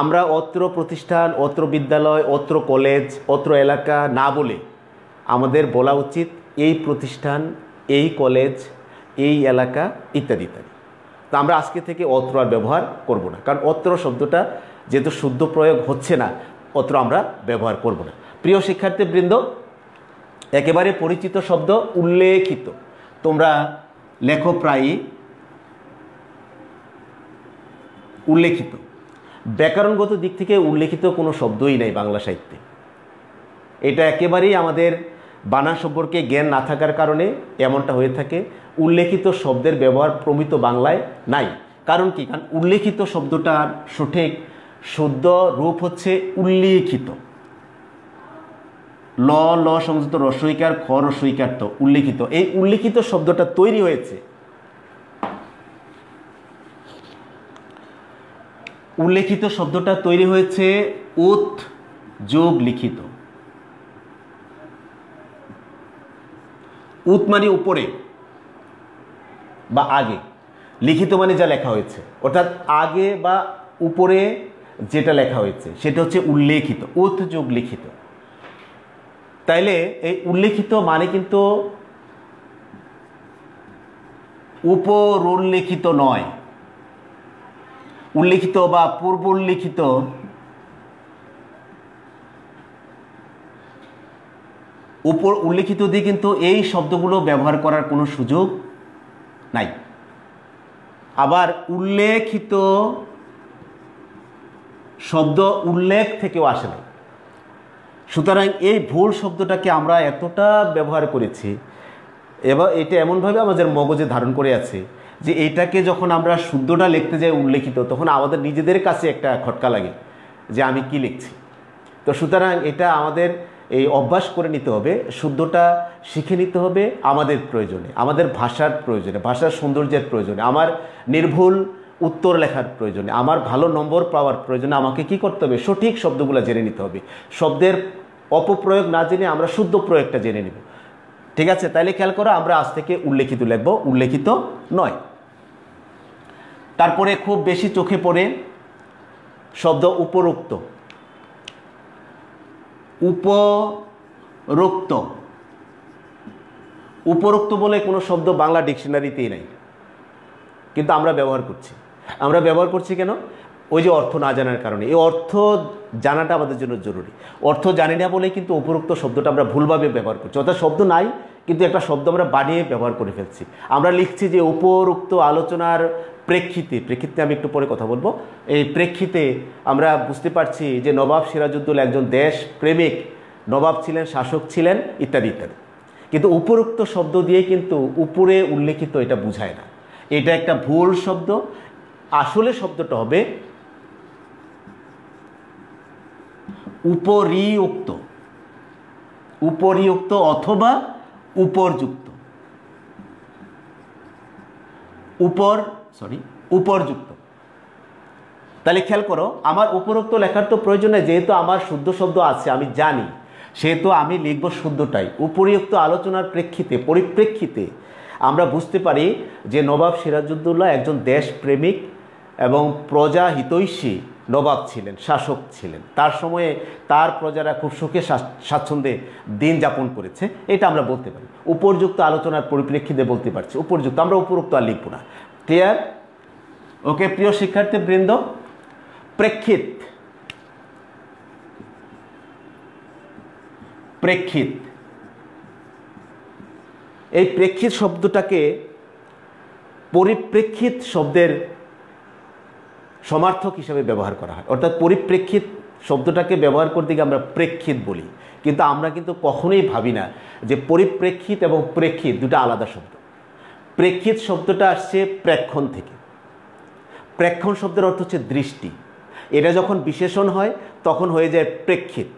আমরা অত্র প্রতিষ্ঠান, অত্র বিদ্যালয়, অত্র কলেজ, অত্র এলাকা না বলে আমাদের বলা উচিত এই প্রতিষ্ঠান, এই কলেজ, এই এলাকা ইত্যাদি ইত্যাদি। তো আমরা আজকে থেকে অত্র আর ব্যবহার করব না, কারণ অত্র শব্দটা যেহেতু শুদ্ধ প্রয়োগ হচ্ছে না, অত্র আমরা ব্যবহার করব না। প্রিয় শিক্ষার্থীবৃন্দ, একেবারে পরিচিত শব্দ উল্লেখিত। তোমরা লেখো প্রায়ই উল্লেখিত। ব্যাকরণগত দিক থেকে উল্লেখিত কোনো শব্দই নাই বাংলা সাহিত্যে। এটা একেবারেই আমাদের বানান সম্পর্কে জ্ঞান না থাকার কারণে এমনটা হয়ে থাকে। উল্লেখিত শব্দের ব্যবহার প্রমিত বাংলায় নাই। কারণ কি? কারণ উল্লেখিত শব্দটার সঠিক শুদ্ধ রূপ হচ্ছে উল্লিখিত। ল ল সংযুক্ত রস্বইকার, খ রস্বইকার তো উল্লিখিত। এই উল্লিখিত শব্দটা তৈরি হয়েছে, উল্লেখিত শব্দটা তৈরি হয়েছে উত যোগ লিখিত। উত মানে উপরে বা আগে, লিখিত মানে যা লেখা হয়েছে, অর্থাৎ আগে বা উপরে যেটা লেখা হয়েছে সেটা হচ্ছে উল্লেখিত, উত যোগ লিখিত। তাইলে এই উল্লেখিত মানে কিন্তু উপরোল্লেখিত নয়। উল্লেখিত বা পূর্ব উল্লেখিত উপর উল্লেখিত দিয়ে কিন্তু এই শব্দগুলো ব্যবহার করার কোনো সুযোগ নাই। আবার উল্লেখিত শব্দ উল্লেখ থেকেও আসে না। সুতরাং এই ভুল শব্দটাকে আমরা এতটা ব্যবহার করেছি, এবার এটা এমনভাবে আমাদের মগজে ধারণ করে আছে যে এটাকে যখন আমরা শুদ্ধটা লিখতে যাই উল্লেখিত, তখন আমাদের নিজেদের কাছে একটা খটকা লাগে যে আমি কি লিখছি। তো সুতরাং এটা আমাদের এই অভ্যাস করে নিতে হবে, শুদ্ধটা শিখে নিতে হবে আমাদের প্রয়োজনে, আমাদের ভাষার প্রয়োজনে, ভাষার সৌন্দর্যের প্রয়োজনে, আমার নির্ভুল উত্তর লেখার প্রয়োজনে, আমার ভালো নম্বর পাওয়ার প্রয়োজনে আমাকে কি করতে হবে? সঠিক শব্দগুলো জেনে নিতে হবে। শব্দের অপপ্রয়োগ না জেনে আমরা শুদ্ধ প্রয়োগটা জেনে নেব। ঠিক আছে? তাইলে খেয়াল করো, আমরা আজ থেকে উল্লেখিত লিখব, উল্লেখিত নয়। তারপরে খুব বেশি চোখে পড়ে শব্দ উপরোক্ত। উপরোক্ত, উপরোক্ত বলে কোনো শব্দ বাংলা ডিকশনারিতেই নাই, কিন্তু আমরা ব্যবহার করছি। আমরা ব্যবহার করছি কেন? ওই যে অর্থ না জানার কারণে। এই অর্থ জানাটা আমাদের জন্য জরুরি। অর্থ জানি না বলে কিন্তু উপরোক্ত শব্দটা আমরা ভুলভাবে ব্যবহার করছি, অর্থাৎ শব্দ নাই কিন্তু একটা শব্দ আমরা বানিয়ে ব্যবহার করে ফেলছি। আমরা লিখছি যে উপরোক্ত আলোচনার প্রেক্ষিতে আমি একটু পরে কথা বলবো, এই প্রেক্ষিতে আমরা বুঝতে পারছি যে নবাব সিরাজউদ্দৌলা একজন দেশ প্রেমিক নবাব ছিলেন, শাসক ছিলেন, ইত্যাদি ইত্যাদি। কিন্তু উপরোক্ত শব্দ দিয়ে কিন্তু উপরে উল্লেখিত এটা বুঝায় না, এটা একটা ভুল শব্দ। আসলে শব্দটা হবে উপরিউক্ত, উপরিউক্ত অথবা উপরযুক্ত, উপরযুক্ত। তাহলে খেয়াল করো, আমার উপরোক্ত লেখার তো প্রয়োজন নেই, যেহেতু আমার শুদ্ধ শব্দ আছে আমি জানি, সেহেতু আমি লিখব শুদ্ধটাই। উপরিউক্ত আলোচনার পরিপ্রেক্ষিতে আমরা বুঝতে পারি যে নবাব সিরাজউদ্দৌলা একজন দেশপ্রেমিক এবং প্রজা হিতৈষী নবাব ছিলেন, শাসক ছিলেন। তার সময়ে তার প্রজারা খুব সুখে স্বাচ্ছন্দ্যে দিন যাপন করেছে, এটা আমরা বলতে পারি। উপরযুক্ত আলোচনার পরিপ্রেক্ষিতে বলতে পারছি উপরযুক্ত, আমরা উপরোক্ত আর লিখব না। ক্লিয়ার? ওকে প্রিয় শিক্ষার্থীবৃন্দ, প্রেক্ষিত, এই প্রেক্ষিত শব্দটাকে পরিপ্রেক্ষিত শব্দের সমার্থক হিসেবে ব্যবহার করা হয়, অর্থাৎ পরিপ্রেক্ষিত শব্দটাকে ব্যবহার করতে গিয়ে আমরা প্রেক্ষিত বলি, কিন্তু আমরা কিন্তু কখনোই ভাবি না যে পরিপ্রেক্ষিত এবং প্রেক্ষিত দুটো আলাদা শব্দ। প্রেক্ষিত শব্দটা আসছে প্রেক্ষণ থেকে। প্রেক্ষণ শব্দের অর্থ হচ্ছে দৃষ্টি। এটা যখন বিশেষণ হয় তখন হয়ে যায় প্রেক্ষিত।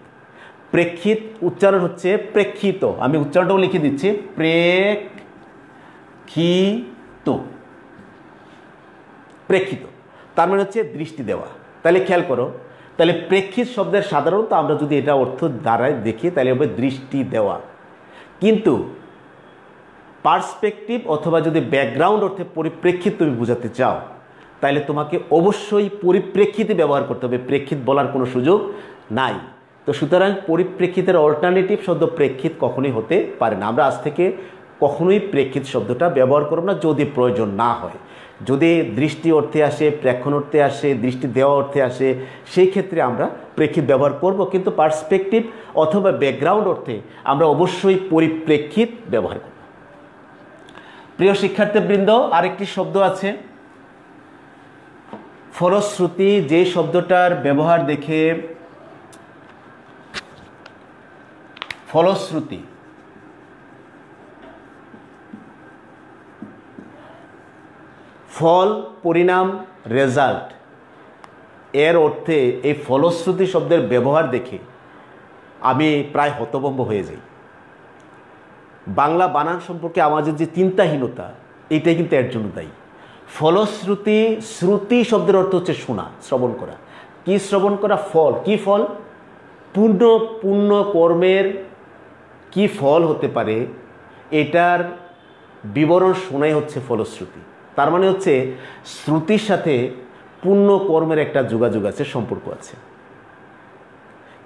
প্রেক্ষিত উচ্চারণ হচ্ছে প্রেক্ষিত, আমি উচ্চারণটাও লিখে দিচ্ছি, প্রেক্ষিত, প্রেক্ষিত তার মানে হচ্ছে দৃষ্টি দেওয়া। তাহলে খেয়াল করো, তাহলে প্রেক্ষিত শব্দের সাধারণত আমরা যদি এটা অর্থ দ্বারাই দেখি তাহলে হবে দৃষ্টি দেওয়া। কিন্তু পার্সপেক্টিভ অথবা যদি ব্যাকগ্রাউন্ড অর্থে পরিপ্রেক্ষিত তুমি বোঝাতে চাও তাহলে তোমাকে অবশ্যই পরিপ্রেক্ষিতে ব্যবহার করতে হবে, প্রেক্ষিত বলার কোনো সুযোগ নাই। তো সুতরাং পরিপ্রেক্ষিতের অল্টারনেটিভ শব্দ প্রেক্ষিত কখনোই হতে পারে না। আমরা আজ থেকে কখনোই প্রেক্ষিত শব্দটা ব্যবহার করব না যদি প্রয়োজন না হয়। যদি দৃষ্টি অর্থে আসে, প্রেক্ষণ অর্থে আসে, দৃষ্টি দেওয়া অর্থে আসে, সেই ক্ষেত্রে আমরা প্রেক্ষিত ব্যবহার করব, কিন্তু পার্সপেক্টিভ অথবা ব্যাকগ্রাউন্ড অর্থে আমরা অবশ্যই পরিপ্রেক্ষিত ব্যবহার করব। প্রিয় শিক্ষার্থীবৃন্দ, আরেকটি শব্দ আছে ফলশ্রুতি, যে শব্দটার ব্যবহার দেখে ফলশ্রুতি, ফল, পরিণাম, রেজাল্ট, এর অর্থে এই ফলশ্রুতি শব্দের ব্যবহার দেখে আমি প্রায় হতভম্ব হয়ে যাই। বাংলা বানান সম্পর্কে আমাদের যে চিন্তাহীনতা, এটাই কিন্তু এর জন্য দায়ী। ফলশ্রুতি, শ্রুতি শব্দের অর্থ হচ্ছে শোনা, শ্রবণ করা। কি শ্রবণ করা? ফল। কি ফল? পূর্ণ কর্মের কি ফল হতে পারে এটার বিবরণ শোনাই হচ্ছে ফলশ্রুতি। তার মানে হচ্ছে শ্রুতির সাথে পূর্ণ কর্মের একটা যোগাযোগ আছে, সম্পর্ক আছে।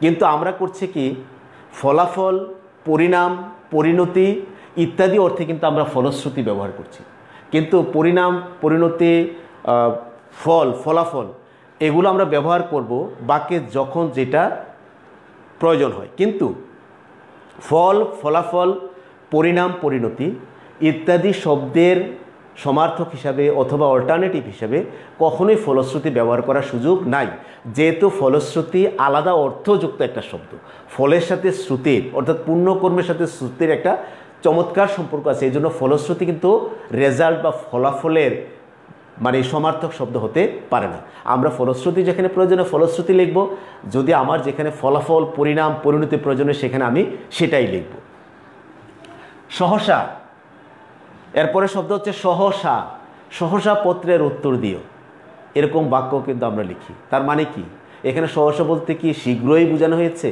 কিন্তু আমরা করছি কি, ফলাফল, পরিণাম, পরিণতি ইত্যাদি অর্থে কিন্তু আমরা ফলশ্রুতি ব্যবহার করছি। কিন্তু পরিণাম, পরিণতি, ফল, ফলাফল এগুলো আমরা ব্যবহার করব বাক্যে যখন যেটা প্রয়োজন হয়। কিন্তু ফল, ফলাফল, পরিণাম, পরিণতি ইত্যাদি শব্দের সমার্থক হিসাবে অথবা অল্টারনেটিভ হিসাবে কখনোই ফলশ্রুতি ব্যবহার করার সুযোগ নাই, যেহেতু ফলশ্রুতি আলাদা অর্থযুক্ত একটা শব্দ। ফলের সাথে শ্রুতির অর্থাৎ পূর্ণকর্মের সাথে শ্রুতির একটা চমৎকার সম্পর্ক আছে। এই জন্য ফলশ্রুতি কিন্তু রেজাল্ট বা ফলাফলের মানে সমার্থক শব্দ হতে পারে না। আমরা ফলশ্রুতি যেখানে প্রয়োজনে ফলশ্রুতি লিখব, যদি আমার যেখানে ফলাফল, পরিণাম, পরিণতি প্রয়োজনে সেখানে আমি সেটাই লিখব। সহসা, এরপরে শব্দ হচ্ছে সহসা। সহসা পত্রের উত্তর দিও, এরকম বাক্য কিন্তু আমরা লিখি। তার মানে কি, এখানে সহসা বলতে কি শীঘ্রই বোঝানো হয়েছে,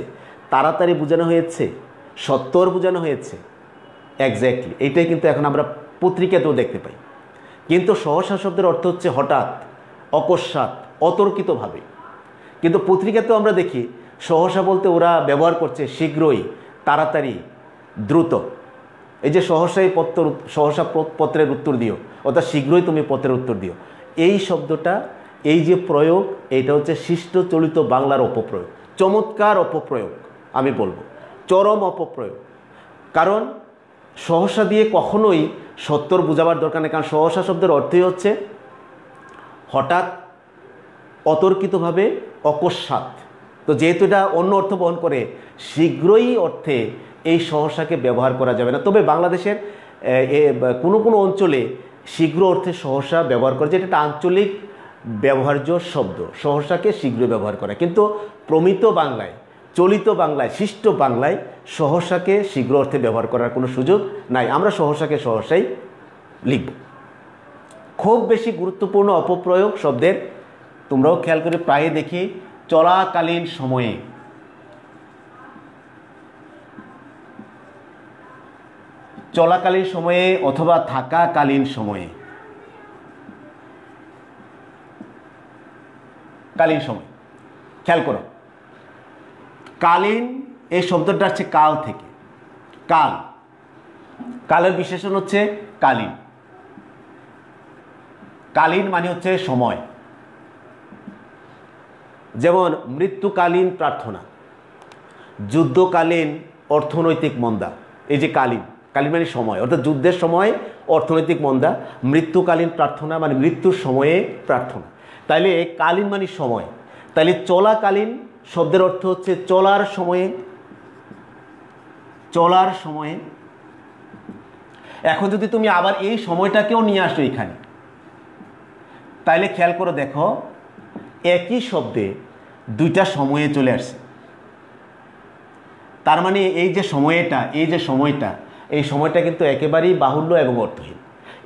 তাড়াতাড়ি বোঝানো হয়েছে, সত্তর বোঝানো হয়েছে? এক্স্যাক্টলি এইটাই কিন্তু এখন আমরা পত্রিকাতেও দেখতে পাই। কিন্তু সহসা শব্দের অর্থ হচ্ছে হঠাৎ, অকস্মাৎ, অতর্কিতভাবে। কিন্তু পত্রিকাতেও আমরা দেখি সহসা বলতে ওরা ব্যবহার করছে শীঘ্রই, তাড়াতাড়ি, দ্রুত। এই যে সহসা পত্রের উত্তর দিও, অর্থাৎ শীঘ্রই তুমি পত্রের উত্তর দিও, এই শব্দটা এই যে প্রয়োগ, এটা হচ্ছে শিষ্টচলিত বাংলার অপপ্রয়োগ, চমৎকার অপপ্রয়োগ, আমি বলবো চরম অপপ্রয়োগ। কারণ সহসা দিয়ে কখনোই সত্তর বোঝাবার দরকার নেই, কারণ সহসা শব্দের অর্থই হচ্ছে হঠাৎ, অতর্কিতভাবে, অকস্মাৎ। তো যেহেতু এটা অন্য অর্থ বহন করে, শীঘ্রই অর্থে এই সহসাকে ব্যবহার করা যাবে না। তবে বাংলাদেশের কোনো কোনো অঞ্চলে শীঘ্র অর্থে সহসা ব্যবহার করে, যেটা একটা আঞ্চলিক ব্যবহার্য শব্দ, সহসাকে শীঘ্র ব্যবহার করা। কিন্তু প্রমিত বাংলায়, চলিত বাংলায়, শিষ্ট বাংলায় সহসাকে শীঘ্র অর্থে ব্যবহার করার কোনো সুযোগ নাই। আমরা সহসাকে সহসাই লিখব। খুব বেশি গুরুত্বপূর্ণ অপপ্রয়োগ শব্দের, তোমরাও খেয়াল করে প্রায় দেখি, চলাকালীন সময়ে, চলাকালীন সময়ে অথবা থাকাকালীন সময়ে, কালীন সময়। খেয়াল করো, কালীন এই শব্দটা আসছে কাল থেকে। কাল, কালের বিশেষণ হচ্ছে কালীন। কালীন মানে হচ্ছে সময়। যেমন মৃত্যুকালীন প্রার্থনা, যুদ্ধকালীন অর্থনৈতিক মন্দা, এই যে কালীন, কালীন মানে সময়, অর্থাৎ যুদ্ধের সময় অর্থনৈতিক মন্দা। মৃত্যুকালীন প্রার্থনা মানে মৃত্যুর সময়ে প্রার্থনা। তাইলে কালীন মানে সময়, তাইলে চলাকালীন শব্দের অর্থ হচ্ছে চলার সময়ে, চলার সময়ে। এখন যদি তুমি আবার এই সময়টাকেও নিয়ে আসো এখানে, তাইলে খেয়াল করে দেখো, একই শব্দে দুইটা সময়ে চলে আসছে। তার মানে এই যে সময়টা, এই সময়টা কিন্তু একেবারেই বাহুল্য এবং অর্থহীন।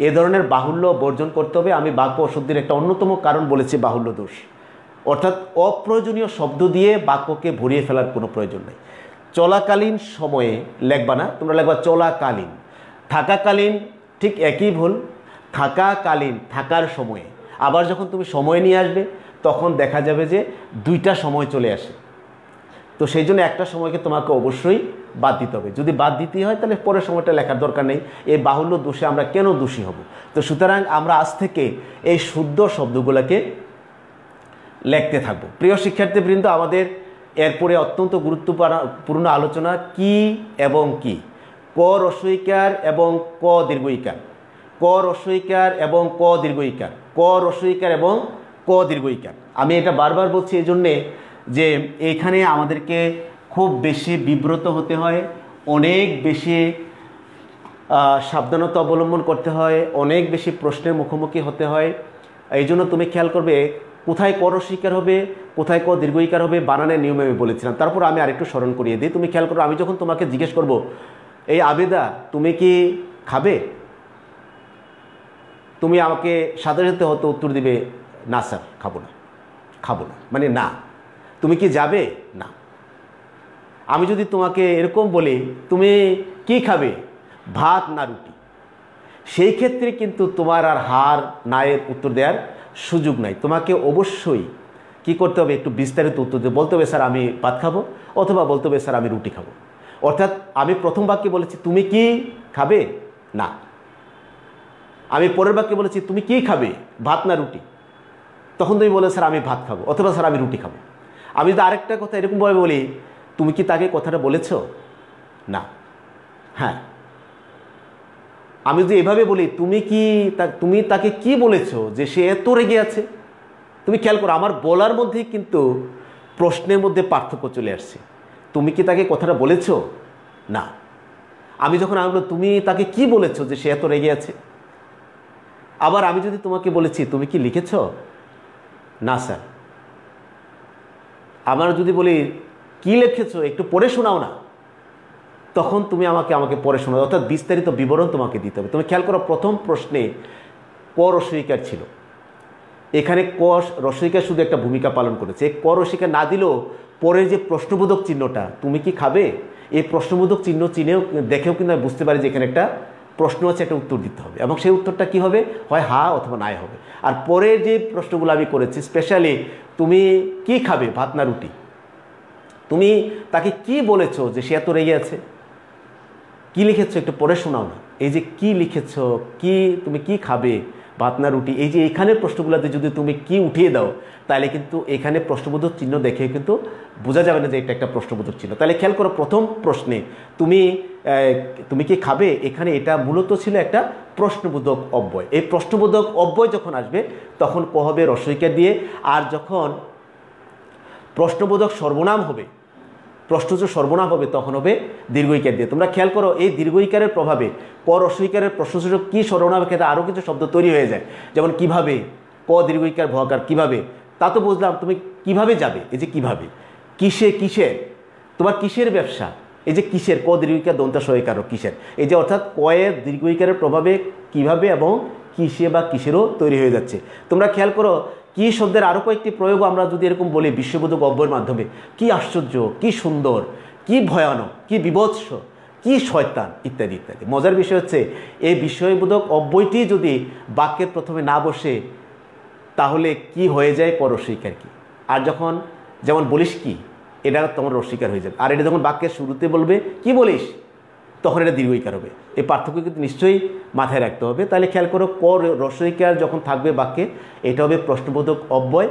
এ ধরনের বাহুল্য বর্জন করতে হবে। আমি বাক্য অশুদ্ধির একটা অন্যতম কারণ বলেছি বাহুল্য দোষ, অর্থাৎ অপ্রয়োজনীয় শব্দ দিয়ে বাক্যকে ভরিয়ে ফেলার কোনো প্রয়োজন নেই। চলাকালীন সময়ে লেখবা না, তোমরা লেখবা চলাকালীন। থাকাকালীন ঠিক একই ভুল, থাকাকালীন, থাকার সময়ে। আবার যখন তুমি সময় নিয়ে আসবে তখন দেখা যাবে যে দুইটা সময় চলে আসে। তো সেই জন্য একটা সময়কে তোমাকে অবশ্যই বাদ দিতে হবে। যদি বাদ দিতে হয় তাহলে পরের সময়টা লেখার দরকার নেই। এই বাহুল্য দোষে আমরা কেন দোষী হব? তো সুতরাং আমরা আজ থেকে এই শুদ্ধ শব্দগুলোকে লিখতে থাকবো। প্রিয় শিক্ষার্থীবৃন্দ, আমাদের এরপরে অত্যন্ত গুরুত্বপূর্ণ আলোচনা কি এবং কি, ক রস্বইকার এবং ক দীর্ঘইকার, ক রস্বইকার এবং ক দীর্ঘইকার, ক রস্বইকার এবং ক দীর্ঘইকার। আমি এটা বারবার বলছি এই জন্যে যে এখানে আমাদেরকে খুব বেশি বিব্রত হতে হয়, অনেক বেশি সাবধানতা অবলম্বন করতে হয়, অনেক বেশি প্রশ্নের মুখোমুখি হতে হয়। এই জন্য তুমি খেয়াল করবে কোথায় ক রস্বইকার হবে, কোথায় ক দীর্ঘইকার হবে, বানানের নিয়মে আমি বলেছিলাম। তারপর আমি আরেকটু স্মরণ করিয়ে দিই। তুমি খেয়াল করো, আমি যখন তোমাকে জিজ্ঞেস করব, এই আবেদা তুমি কি খাবে, তুমি আমাকে সাথে সাথে হয়তো উত্তর দিবে না স্যার, খাবো না। খাবো না মানে না। তুমি কি যাবে? না। আমি যদি তোমাকে এরকম বলি তুমি কি খাবে, ভাত না রুটি, সেই ক্ষেত্রে কিন্তু তোমার আর হার নায়ের উত্তর দেওয়ার সুযোগ নাই। তোমাকে অবশ্যই কি করতে হবে, একটু বিস্তারিত উত্তর দিয়ে বলতে হবে স্যার আমি ভাত খাবো, অথবা বলতে হবে স্যার আমি রুটি খাবো। অর্থাৎ আমি প্রথম বাক্যে বলেছি তুমি কি খাবে, না। আমি পরের বাক্যে বলেছি তুমি কি খাবে, ভাত না রুটি, তখন তুমি বলে স্যার আমি ভাত খাবো, অথবা স্যার আমি রুটি খাবো। আমি যদি আরেকটা কথা এরকমভাবে বলি, তুমি কি তাকে কথাটা বলেছ, না, হ্যাঁ। আমি যদি এভাবে বলি তুমি তাকে কি বলেছ যে সে এত রেগে আছে, তুমি খেয়াল করো আমার বলার মধ্যেই কিন্তু প্রশ্নের মধ্যে পার্থক্য চলে আসছে। তুমি কি তাকে কথাটা বলেছ, না। আমি যখন আমি বললাম তুমি তাকে কি বলেছ যে সে এত রেগে আছে, আবার আমি যদি তোমাকে বলেছি তুমি কি লিখেছ, না স্যার। আমার যদি বলি কি লিখেছ একটু পড়ে শোনাও না, তখন তুমি আমাকে পড়ে শোনাও, অর্থাৎ বিস্তারিত বিবরণ তোমাকে দিতে হবে। তুমি খেয়াল করো প্রথম প্রশ্নে ক রস্বইকার ছিল, এখানে ক রস্বইকার শুধু একটা ভূমিকা পালন করেছে। ক রস্বইকার না দিলেও পরের যে প্রশ্নবোধক চিহ্নটা তুমি কি খাবে, এই প্রশ্নবোধক চিহ্ন চিনেও দেখেও কিন্তু আমি বুঝতে পারি যে এখানে একটা প্রশ্ন আছে, একটা উত্তর দিতে হবে, এবং সেই উত্তরটা কি হবে, হয় হা অথবা নাই হবে। আর পরের যে প্রশ্নগুলো আমি করেছি স্পেশালি তুমি কি খাবে, ভাত না রুটি, তুমি তাকে কি বলেছো যে সে এত রেগে আছে, কি লিখেছো একটু পড়ে শোনাও না। এই যে কি লিখেছো, কি তুমি কি খাবে, ভাত না রুটি, এই যে এখানের প্রশ্নগুলোতে যদি তুমি কি উঠিয়ে দাও তাহলে কিন্তু এখানে প্রশ্নবোধক চিহ্ন দেখে কিন্তু বোঝা যাবে না যে এটা একটা প্রশ্নবোধক চিহ্ন। তাহলে খেয়াল করো, প্রথম প্রশ্নে তুমি কি খাবে, এখানে এটা মূলত ছিল একটা প্রশ্নবোধক অব্যয়। এই প্রশ্নবোধক অব্যয় যখন আসবে তখন ক হবে রস্বইকার দিয়ে, আর যখন প্রশ্নবোধক সর্বনাম হবে, প্রশ্নজ সর্বনাম হবে, তখন হবে দীর্ঘইকার দিয়ে। তোমরা খেয়াল করো, এই দীর্ঘইকারের প্রভাবে ক রস্বইকারের প্রশ্নসূচক কি সর্বনামের ক্ষেত্রে আরও কিছু শব্দ তৈরি হয়ে যায়, যেমন কিভাবে, ক দীর্ঘইকার ভকার কিভাবে, তা তো বুঝলাম, তুমি কিভাবে যাবে, এই যে কিভাবে, কিসের, তোমার কিসের ব্যবসা, এই যে কিসের, ক দীর্ঘইকার দন্তা সইকার কিসের, এই যে অর্থাৎ কয়ের দীর্ঘইকারের প্রভাবে কিভাবে এবং কিসে বা কিসেরও তৈরি হয়ে যাচ্ছে। তোমরা খেয়াল করো, কি শব্দের আরও কয়েকটি প্রয়োগ আমরা যদি এরকম বলি বিশ্ববোধক অব্যয়ের মাধ্যমে, কি আশ্চর্য, কি সুন্দর, কি ভয়ানক, কি বিভৎস, কি শয়তান, ইত্যাদি ইত্যাদি। মজার বিষয় হচ্ছে এই বিস্ময়বোধক অব্যয়টি যদি বাক্যের প্রথমে না বসে তাহলে কি হয়ে যায়, ক রস্বইকার কি। আর যখন যেমন বলিস কি, এটা তোমার রস্বইকার হয়ে যাবে। আর এটা যখন বাক্যের শুরুতে বলবে কি বলিস, তখন এটা দীর্ঘইকার হবে। এই পার্থক্য কিন্তু নিশ্চয়ই মাথায় রাখতে হবে। তাহলে খেয়াল করো, ক রস্বইকার যখন থাকবে বাক্যে এটা হবে প্রশ্নবোধক অব্যয়,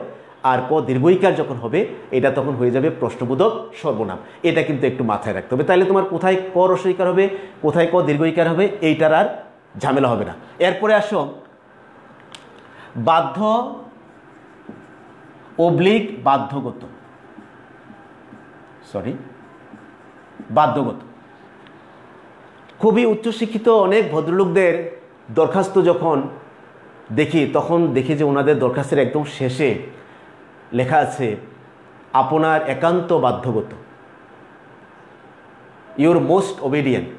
আর ক দীর্ঘইকার যখন হবে এটা তখন হয়ে যাবে প্রশ্নবোধক সর্বনাম। এটা কিন্তু একটু মাথায় রাখতে হবে। তাহলে তোমার কোথায় ক রস্বইকার হবে, কোথায় ক দীর্ঘইকার হবে, এইটার আর ঝামেলা হবে না। এরপরে আসো বাধ্য অবলিক বাধ্যগত, বাধ্যগত। খুবই উচ্চশিক্ষিত অনেক ভদ্রলোকদের দরখাস্ত যখন দেখি তখন দেখি যে ওনাদের দরখাস্তের একদম শেষে লেখা আছে আপনার একান্ত বাধ্যগত, ইউর মোস্ট ওবিডিয়েন্ট।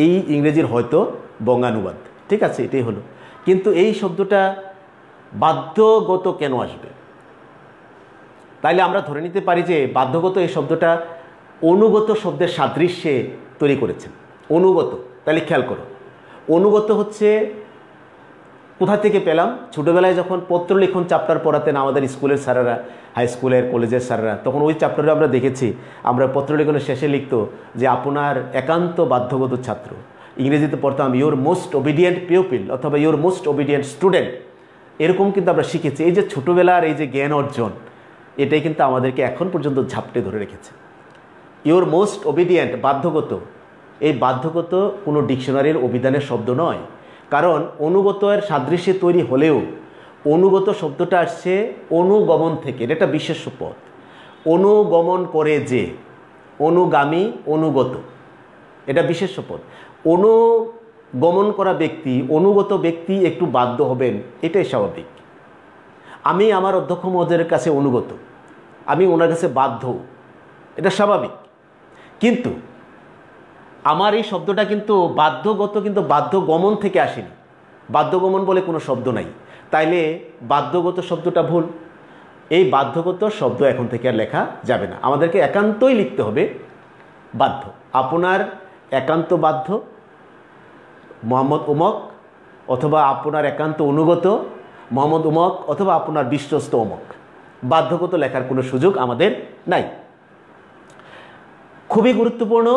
এই ইংরেজির হয়তো বঙ্গানুবাদ, ঠিক আছে, এটাই হলো। কিন্তু এই শব্দটা বাধ্যগত কেন আসবে? তাইলে আমরা ধরে নিতে পারি যে বাধ্যগত এই শব্দটা অনুগত শব্দের সাদৃশ্যে তৈরি করেছেন। অনুগত, তাহলে খেয়াল করো, অনুগত হচ্ছে কোথা থেকে পেলাম? ছোটোবেলায় যখন পত্রলিখন চ্যাপ্টার পড়াতেন আমাদের স্কুলের স্যারেরা, হাই স্কুলের কলেজের স্যারেরা, তখন ওই চ্যাপ্টারে আমরা দেখেছি, আমরা পত্রলিখনের শেষে লিখতো যে আপনার একান্ত বাধ্যগত ছাত্র। ইংরেজিতে পড়তাম ইউর মোস্ট ওবিডিয়েন্ট পিউপিল অথবা ইউর মোস্ট ওবিডিয়েন্ট স্টুডেন্ট। এরকম কিন্তু আমরা শিখেছি। এই যে ছোটোবেলার এই যে জ্ঞান অর্জন, এটাই কিন্তু আমাদেরকে এখন পর্যন্ত ঝাপটে ধরে রেখেছে। ইউর মোস্ট ওবিডিয়েন্ট, বাধ্যগত। এই বাধ্যগত কোনো ডিকশনারির অভিধানের শব্দ নয়, কারণ অনুগত এর সাদৃশ্যে তৈরি হলেও অনুগত শব্দটা আসছে অনুগমন থেকে। এটা একটা বিশেষ পদ, অনুগমন করে যে, অনুগামী, অনুগত, এটা বিশেষ পদ। অনুগমন করা ব্যক্তি, অনুগত ব্যক্তি একটু বাধ্য হবেন, এটাই স্বাভাবিক। আমি আমার অধ্যক্ষ মহোদয়ের কাছে অনুগত, আমি ওনার কাছে বাধ্য, এটা স্বাভাবিক। কিন্তু আমার এই শব্দটা কিন্তু বাধ্যগত, কিন্তু বাধ্যগমন থেকে আসেনি। বাধ্যগমন বলে কোনো শব্দ নাই, তাইলে বাধ্যগত শব্দটা ভুল। এই বাধ্যগত শব্দ এখন থেকে আর লেখা যাবে না, আমাদেরকে একান্তই লিখতে হবে বাধ্য। আপনার একান্ত বাধ্য মোহাম্মদ উমক, অথবা আপনার একান্ত অনুগত মোহাম্মদ উমক, অথবা আপনার বিশ্বস্ত অমক। বাধ্যগত লেখার কোনো সুযোগ আমাদের নাই। খুবই গুরুত্বপূর্ণ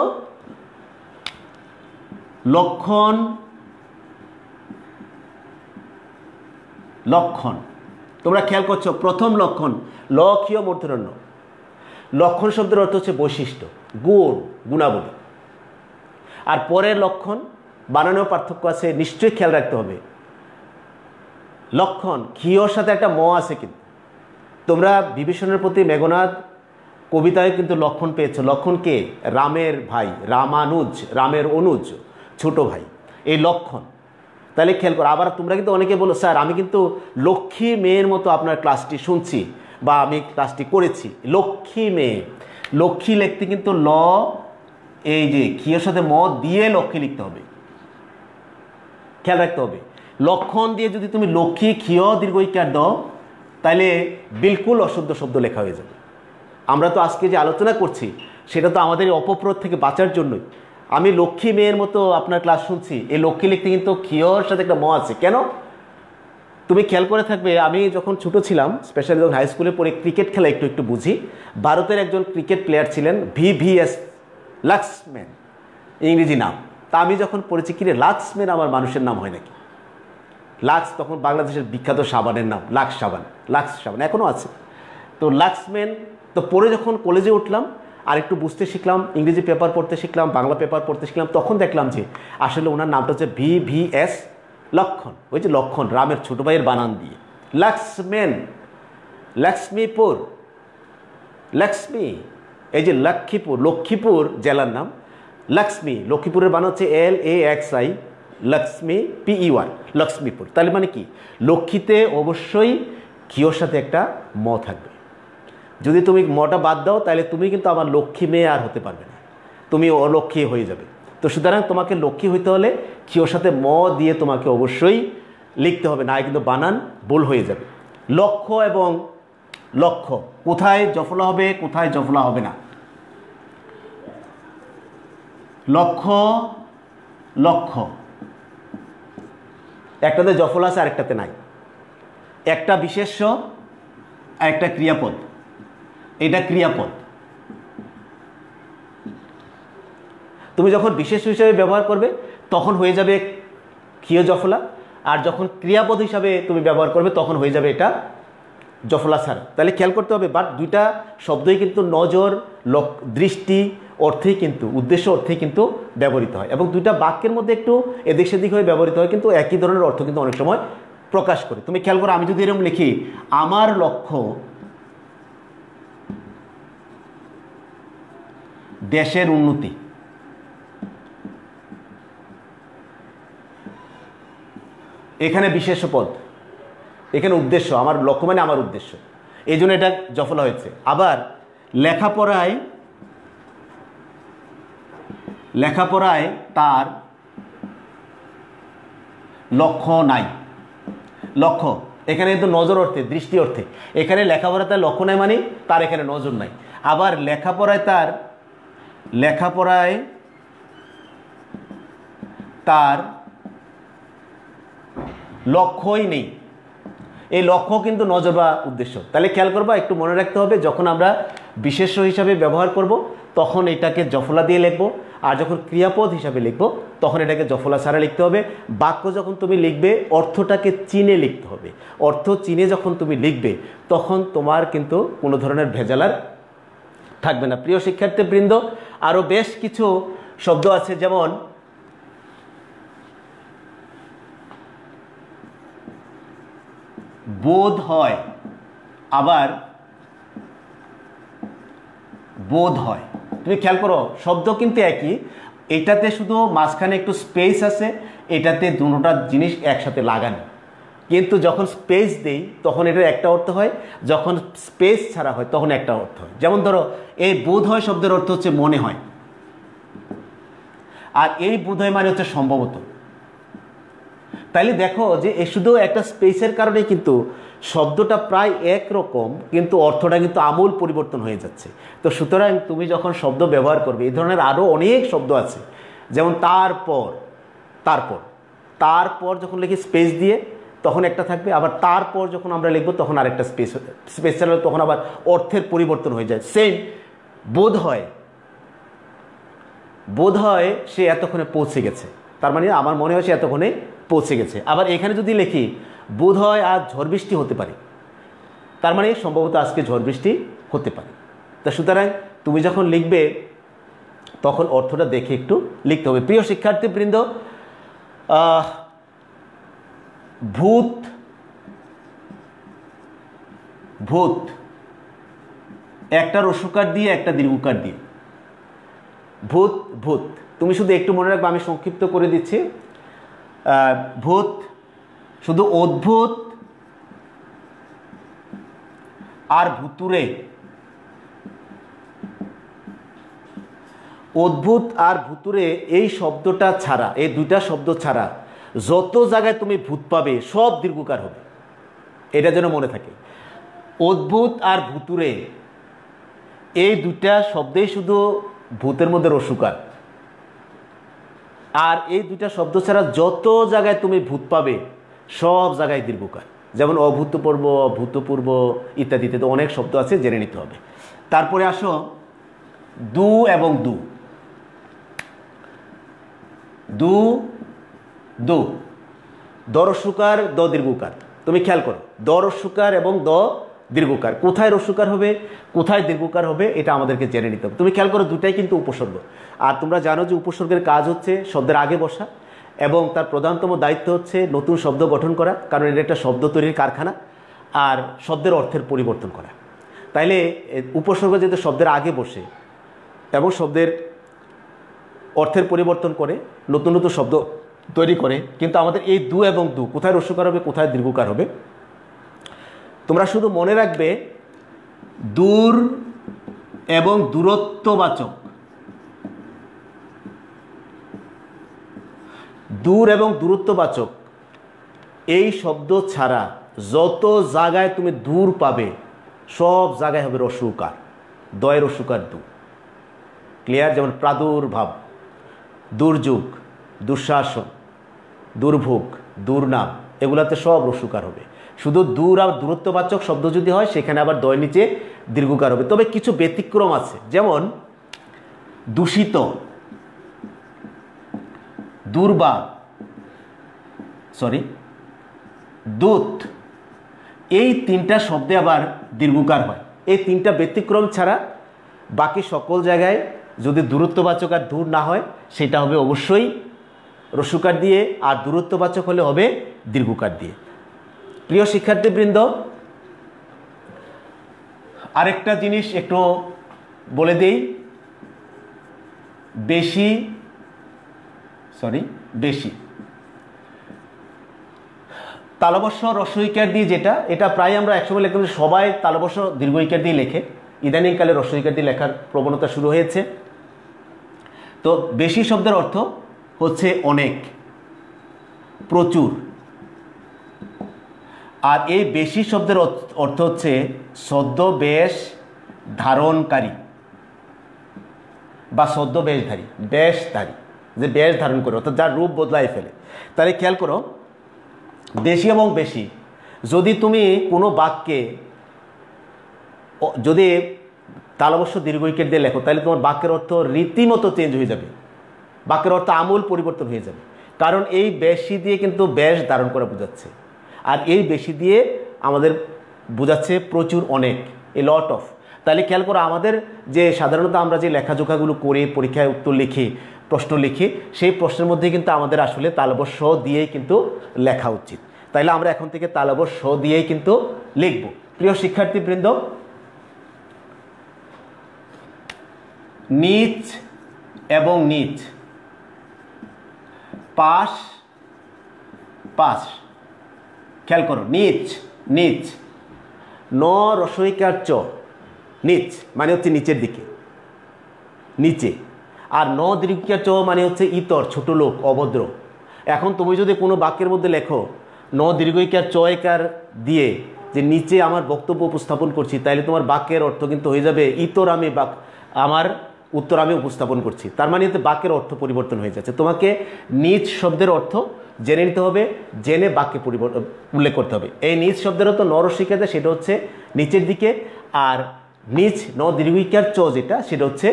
লক্ষণ, লক্ষণ তোমরা খেয়াল করছো, প্রথম লক্ষণ লক্ষীয় মূর্ধন্য। লক্ষণ শব্দের অর্থ হচ্ছে বৈশিষ্ট্য, গুণ, গুণাবলী। আর পরের লক্ষণ বানানোর পার্থক্য আছে, নিশ্চয়ই খেয়াল রাখতে হবে। লক্ষণ ক্ষীয়র সাথে একটা ম আছে, কিন্তু তোমরা বিভীষণের প্রতি মেঘনাদ কবিতায় কিন্তু লক্ষণ পেয়েছো। লক্ষণ কে? রামের ভাই, রামানুজ, রামের অনুজ, ছোট ভাই, এই লক্ষণ। তাহলে খেয়াল করো। আবার তোমরা কিন্তু অনেকে বলো স্যার আমি কিন্তু লক্ষ্মী মেয়ের মতো আপনার ক্লাসটি শুনছি বা আমি ক্লাসটি করেছি। লক্ষ্মী মেয়ে, লক্ষ্মী লিখতে কিন্তু ল, এই যে ক্ষীয়ের সাথে ম দিয়ে লক্ষ্মী লিখতে হবে, খেয়াল রাখতে হবে। লক্ষণ দিয়ে যদি তুমি লক্ষ্মী ক্ষীয় দীর্ঘইকার দাও তাহলে বিলকুল অশুদ্ধ শব্দ লেখা হয়ে যাবে। আমরা তো আজকে যে আলোচনা করছি সেটা তো আমাদের অপপ্রদ থেকে বাঁচার জন্যই। আমি লক্ষ্মী মেয়ের মতো আপনার ক্লাস শুনছি, এই লক্ষ্মী লিখতে কিন্তু ক্ষীয়র সাথে একটা ম আছে। কেন? তুমি খেয়াল করে থাকবে, আমি যখন ছোটো ছিলাম, স্পেশালি যখন হাই স্কুলে পড়ে ক্রিকেট খেলা একটু একটু বুঝি। ভারতের একজন ক্রিকেট প্লেয়ার ছিলেন VVS লাক্সম্যান, ইংরেজি নাম। তা আমি যখন পড়েছি কিরে লাক্সম্যান আমার মানুষের নাম হয় নাকি, লাক্স তখন বাংলাদেশের বিখ্যাত সাবানের নাম, লাক্স সাবান, লাক্স সাবান এখনও আছে। তো লাক্সম্যান, তো পরে যখন কলেজে উঠলাম আর একটু বুঝতে শিখলাম, ইংরেজি পেপার পড়তে শিখলাম, বাংলা পেপার পড়তে শিখলাম, তখন দেখলাম যে আসলে ওনার নামটা হচ্ছে VVS লক্ষণ, ওই যে লক্ষণ, রামের ছোটো ভাইয়ের বানান দিয়ে লাক্সম্যান, লক্ষ্মীপুর, লক্ষ্মী, এই যে লক্ষ্মীপুর জেলার নাম লক্ষ্মী, লক্ষ্মীপুরের বানান হচ্ছে LAXI, লক্ষ্মী PEY, লক্ষ্মীপুর। তাহলে মানে কি, লক্ষ্মীতে অবশ্যই ক্ষীয়র সাথে একটা ম থাকবে। যদি তুমি মটা বাদ দাও তাহলে তুমি কিন্তু আমার লক্ষ্মী মেয়ে আর হতে পারবে না, তুমি অলক্ষ্মী হয়ে যাবে। তো সুতরাং তোমাকে লক্ষ্মী হইতে হলে ক্ষীয়র সাথে ম দিয়ে তোমাকে অবশ্যই লিখতে হবে, না কিন্তু বানান ভুল হয়ে যাবে। লক্ষ্য এবং লক্ষ্য কোথায় জফলা হবে, কোথায় জফলা হবে না? লক্ষ্য, লক্ষ্য একটাতে জফলা আছে আরেকটাতে নাই, একটা বিশেষ্য আর একটা ক্রিয়াপদ, এটা ক্রিয়াপদ। তুমি যখন বিশেষ্য হিসাবে ব্যবহার করবে তখন হয়ে যাবে ক্ষীয় জফলা, আর যখন ক্রিয়াপদ হিসাবে তুমি ব্যবহার করবে তখন হয়ে যাবে এটা জফলা ছাড়া। তাহলে খেয়াল করতে হবে, বাট দুইটা শব্দই কিন্তু নজর, দৃষ্টি অর্থেই কিন্তু, উদ্দেশ্য অর্থেই কিন্তু ব্যবহৃত হয়, এবং দুইটা বাক্যের মধ্যে একটু এদিক সেদিক হয়ে ব্যবহৃত হয়, কিন্তু একই ধরনের অর্থ কিন্তু অনেক সময় প্রকাশ করে। তুমি খেয়াল করো, আমি যদি এরকম লিখি আমার লক্ষ্য দেশের উন্নতি, এখানে বিশেষ্য পদ, এখানে উদ্দেশ্য, আমার লক্ষ্য মানে আমার উদ্দেশ্য, এই জন্য এটা জফলা হয়েছে। আবার লেখাপড়ায় তার লক্ষ্য নাই, লক্ষ্য এখানে কিন্তু নজর অর্থে, দৃষ্টি অর্থে, এখানে লেখাপড়ায় তার লক্ষ্য নাই মানে তার এখানে নজর নাই। আবার লেখাপড়ায় তার লক্ষ্যই নেই, এই লক্ষ্য কিন্তু নজর বা উদ্দেশ্য। তাহলে খেয়াল করবা, একটু মনে রাখতে হবে, যখন আমরা বিশেষ্য হিসাবে ব্যবহার করব তখন এটাকে জফলা দিয়ে লিখবো, আর যখন ক্রিয়াপদ হিসাবে লিখবো তখন এটাকে জফলা ছাড়া লিখতে হবে। বাক্য যখন তুমি লিখবে অর্থটাকে চিনে লিখতে হবে, অর্থ চিনে যখন তুমি লিখবে তখন তোমার কিন্তু কোনো ধরনের ভেজালার থাকবে না। প্রিয় শিক্ষার্থীবৃন্দ, আরও বেশ কিছু শব্দ আছে, যেমন বোধ হয়, আবার বোধ হয়। তুমি খেয়াল করো, শব্দ কিন্তু একই, এটাতে শুধু মাঝখানে একটু স্পেস আছে, এটাতে দুটোটা জিনিস একসাথে লাগানো, কিন্তু যখন স্পেস দেই তখন এটার একটা অর্থ হয়, যখন স্পেস ছাড়া হয় তখন একটা অর্থ হয়। যেমন ধরো, এই বোধ হয় শব্দের অর্থ হচ্ছে মনে হয়, আর এই বোধ হয় মানে হচ্ছে সম্ভবত। তাইলে দেখো যে এ শুধু একটা স্পেসের কারণে কিন্তু শব্দটা প্রায় একরকম, কিন্তু অর্থটা কিন্তু আমূল পরিবর্তন হয়ে যাচ্ছে। তো সুতরাং তুমি যখন শব্দ ব্যবহার করবে, এই ধরনের আরও অনেক শব্দ আছে, যেমন তারপর যখন লিখি স্পেস দিয়ে তখন একটা থাকবে, আবার তারপর যখন আমরা লিখবো তখন আরেকটা স্পেস চালালে তখন আবার অর্থের পরিবর্তন হয়ে যায়। সেম বোধ হয় সে এতক্ষণে পৌঁছে গেছে, তার মানে আমার মনে হয় সে এতক্ষণে পৌঁছে গেছে। আবার এখানে যদি লিখি বোধ হয় আজ ঝড় বৃষ্টি হতে পারে, তার মানে সম্ভবত আজকে ঝড় বৃষ্টি হতে পারে। তা সুতরাং তুমি যখন লিখবে তখন অর্থটা দেখে একটু লিখতে হবে। প্রিয় শিক্ষার্থীবৃন্দ, ভূত একটা রস্যকার দিয়ে একটা দীর্ঘকার দিয়ে, ভূত তুমি শুধু একটু মনে রাখবে, আমি সংক্ষিপ্ত করে দিচ্ছি। ভূত শুধু অদ্ভুত আর ভুতুরে, অদ্ভুত আর ভুতুরে এই শব্দটা ছাড়া, এই দুইটা শব্দ ছাড়া যত জায়গায় তুমি ভূত পাবে সব দীর্ঘকার হবে, এটা যেন মনে থাকে। অদ্ভুত আর ভুতুরে এই দুইটা শব্দেই শুধু ভূতের মধ্যে রস্যকার, আর এই দুইটা শব্দ ছাড়া যত জায়গায় তুমি ভূত পাবে সব জায়গায় দীর্ঘকার। যেমন অভূতপূর্ব, ভূতপূর্ব ইত্যাদিতে তো অনেক শব্দ আছে, জেনে নিতে হবে। তারপরে আসো দু এবং দু দ রস্যকার দ দীর্ঘকার। তুমি খেয়াল করো, দ রস্যকার এবং দ দীর্ঘকার, কোথায় রস্যকার হবে কোথায় দীর্ঘকার হবে এটা আমাদেরকে জেনে নিতে হবে। তুমি খেয়াল করো, দুটাই কিন্তু উপসর্গ। আর তোমরা জানো যে উপসর্গের কাজ হচ্ছে শব্দের আগে বসা, এবং তার প্রধানতম দায়িত্ব হচ্ছে নতুন শব্দ গঠন করা, কারণ এটা একটা শব্দ তৈরির কারখানা, আর শব্দের অর্থের পরিবর্তন করা। তাইলে উপসর্গ যেহেতু শব্দের আগে বসে এবং শব্দের অর্থের পরিবর্তন করে, নতুন নতুন শব্দ তৈরি করে, কিন্তু আমাদের এই দু এবং দু কোথায় রস্যকার হবে কোথায় দীর্ঘকার হবে, তোমরা শুধু মনে রাখবে দূর এবং দূরত্ববাচক, দূর এবং দূরত্ববাচক এই শব্দ ছাড়া যত জায়গায় তুমি দূর পাবে সব জায়গায় হবে রস্যকার, দয় রস্যকার দু। ক্লিয়ার? যেমন প্রাদুর্ভাব, দুর্যোগ, দুঃশাসন, দুর্ভোগ, দুর্নাম, এগুলাতে সব রস্যকার হবে। শুধু দূর আর দূরত্ববাচক শব্দ যদি হয় সেখানে আবার দয় নিচে দীর্ঘকার হবে। তবে কিছু ব্যতিক্রম আছে, যেমন দূষিত, দূত, এই তিনটা শব্দে আবার দীর্ঘকার হয়। এই তিনটা ব্যতিক্রম ছাড়া বাকি সকল জায়গায় যদি দূরত্ববাচক আর দূর না হয় সেটা হবে অবশ্যই রস্যকার দিয়ে, আর দূরত্ববাচক হলে হবে দীর্ঘকার দিয়ে। প্রিয় শিক্ষার্থীবৃন্দ, আরেকটা জিনিস একটু বলে দেই, বেশি তালবস্য রস্যইকার দিয়ে যেটা, এটা প্রায় আমরা একসময় লিখতাম, সবাই তালবস্য দীর্ঘইকার দিয়ে লেখে, ইদানিংকালে রস্যইকার দিয়ে লেখার প্রবণতা শুরু হয়েছে। তো বেশি শব্দের অর্থ হচ্ছে অনেক, প্রচুর। আর এই বেশি শব্দের অর্থ হচ্ছে ছদ্মবেশ ধারণকারী বা ছদ্মবেশধারী, বেশধারী, যে বেশ ধারণ করে, অর্থাৎ যার রূপ বদলাই ফেলে। তাহলে খেয়াল করো, বেশি এবং বেশি, যদি তুমি কোনো বাক্যে যদি তালবস্য দীর্ঘইকার দিয়ে লেখো তাহলে তোমার বাক্যের অর্থ রীতিমতো চেঞ্জ হয়ে যাবে, বাক্যের অর্থ আমূল পরিবর্তন হয়ে যাবে। কারণ এই বেশি দিয়ে কিন্তু বেশ ধারণ করা বোঝাচ্ছে, আর এই বেশি দিয়ে আমাদের বোঝাচ্ছে প্রচুর, অনেক, এ লট অফ। তাহলে খেয়াল করো, আমাদের যে সাধারণত আমরা যে লেখাজোখাগুলো করি, পরীক্ষায় উত্তর লিখি, প্রশ্ন লিখি, সেই প্রশ্নের মধ্যে কিন্তু আমাদের আসলে তালবস্য দিয়েই কিন্তু লেখা উচিত। তাইলে আমরা এখন থেকে তালবস্য দিয়েই কিন্তু লিখব। প্রিয় শিক্ষার্থীবৃন্দ, নিচ এবং নিচ, পাশ পাশ, খেয়াল করো, নিচ নিচ, ন রস্যইকার চ, নিচ মানে হচ্ছে নিচের দিকে, নিচে। আর ন দীর্ঘইকার চ মানে হচ্ছে ইতর, ছোট লোক, অভদ্র। এখন তুমি যদি কোনো বাক্যের মধ্যে লেখো ন দীর্ঘইকার চ একার দিয়ে যে নিচে আমার বক্তব্য উপস্থাপন করছি, তাইলে তোমার বাক্যের অর্থ কিন্তু হয়ে যাবে ইতর আমি আমার উত্তর আমি উপস্থাপন করছি। তার মানে এতে বাক্যের অর্থ পরিবর্তন হয়ে যাচ্ছে। তোমাকে নিচ শব্দের অর্থ জেনে নিতে হবে, জেনে বাক্যে পরিবর্তন উল্লেখ করতে হবে। এই নিচ শব্দের অর্থ নরসিকাতে, সেটা হচ্ছে নিচের দিকে, আর নিচ ন দীর্ঘইকার চ যেটা, সেটা হচ্ছে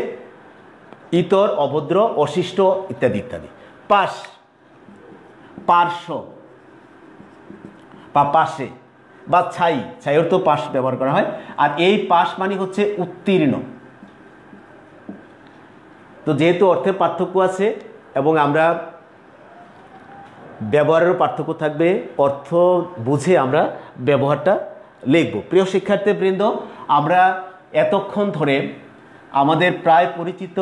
ইতর, অভদ্র, অশিষ্ট ইত্যাদি ইত্যাদি। পাশ, পার্শ্ব বা পাশে বা ছাই, ছাইয়ের তো পাশ ব্যবহার করা হয়। আর এই পাশ মানে হচ্ছে উত্তীর্ণ। তো যেহেতু অর্থের পার্থক্য আছে এবং আমরা ব্যবহারেরও পার্থক্য থাকবে, অর্থ বুঝে আমরা ব্যবহারটা লিখব। প্রিয় শিক্ষার্থীবৃন্দ, আমরা এতক্ষণ ধরে আমাদের প্রায় পরিচিত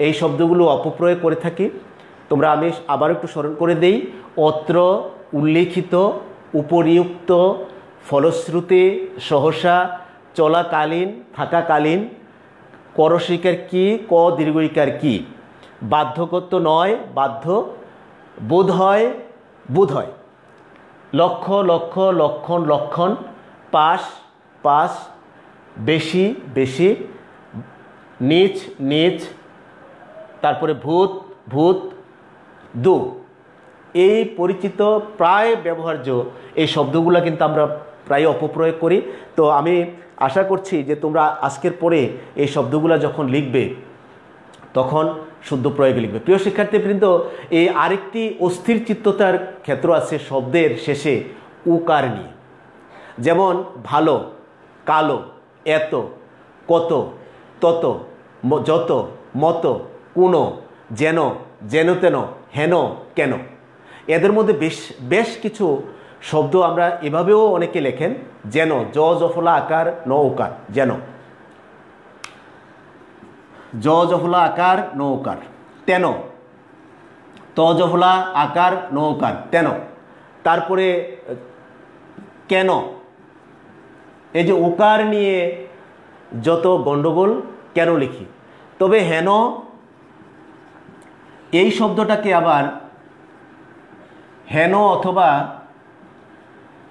এই শব্দগুলো অপপ্রয়োগ করে থাকি। আমি আবার একটু স্মরণ করে দেই, অত্র, উল্লিখিত, উপরিউক্ত, ফলশ্রুতি, সহসা, চলাকালীন, থাকাকালীন, করস্বীকার কি, ক দীর্ঘইকার কি, বাধ্যকত্ব নয়, বাধ্য, বোধ হয়, বোধ হয়, লক্ষ্য, লক্ষ্য, লক্ষণ, লক্ষণ, পাশ, পাশ, বেশি, বেশি, নিচ, নিচ, তারপরে ভূত, ভূত, দু। এই পরিচিত প্রায় ব্যবহার্য এই শব্দগুলো কিন্তু আমরা প্রায় অপপ্রয়োগ করি। তো আমি আশা করছি যে তোমরা আজকের পরে এই শব্দগুলো যখন লিখবে তখন শুদ্ধ প্রয়োগে লিখবে। প্রিয় শিক্ষার্থীবৃন্দ, এই আরেকটি অস্থির চিত্ততার ক্ষেত্র আছে শব্দের শেষে উকার নিয়ে। যেমন ভালো, কালো, এত, কত, তত, যত, মতো, কোনো, যেন, যেন তেন, হেন, কেন। এদের মধ্যে বেশ কিছু শব্দ আমরা এভাবেও অনেকে লেখেন, যেন, জ জফলা আকার ন উকার, যেন, জ জফলা আকার ন উকার, তেন, ত জফলা আকার ন উকার, তেন। তারপরে কেন, এই যে উকার নিয়ে যত গণ্ডগোল, কেন লিখি। তবে হেন এই শব্দটাকে আবার হেন অথবা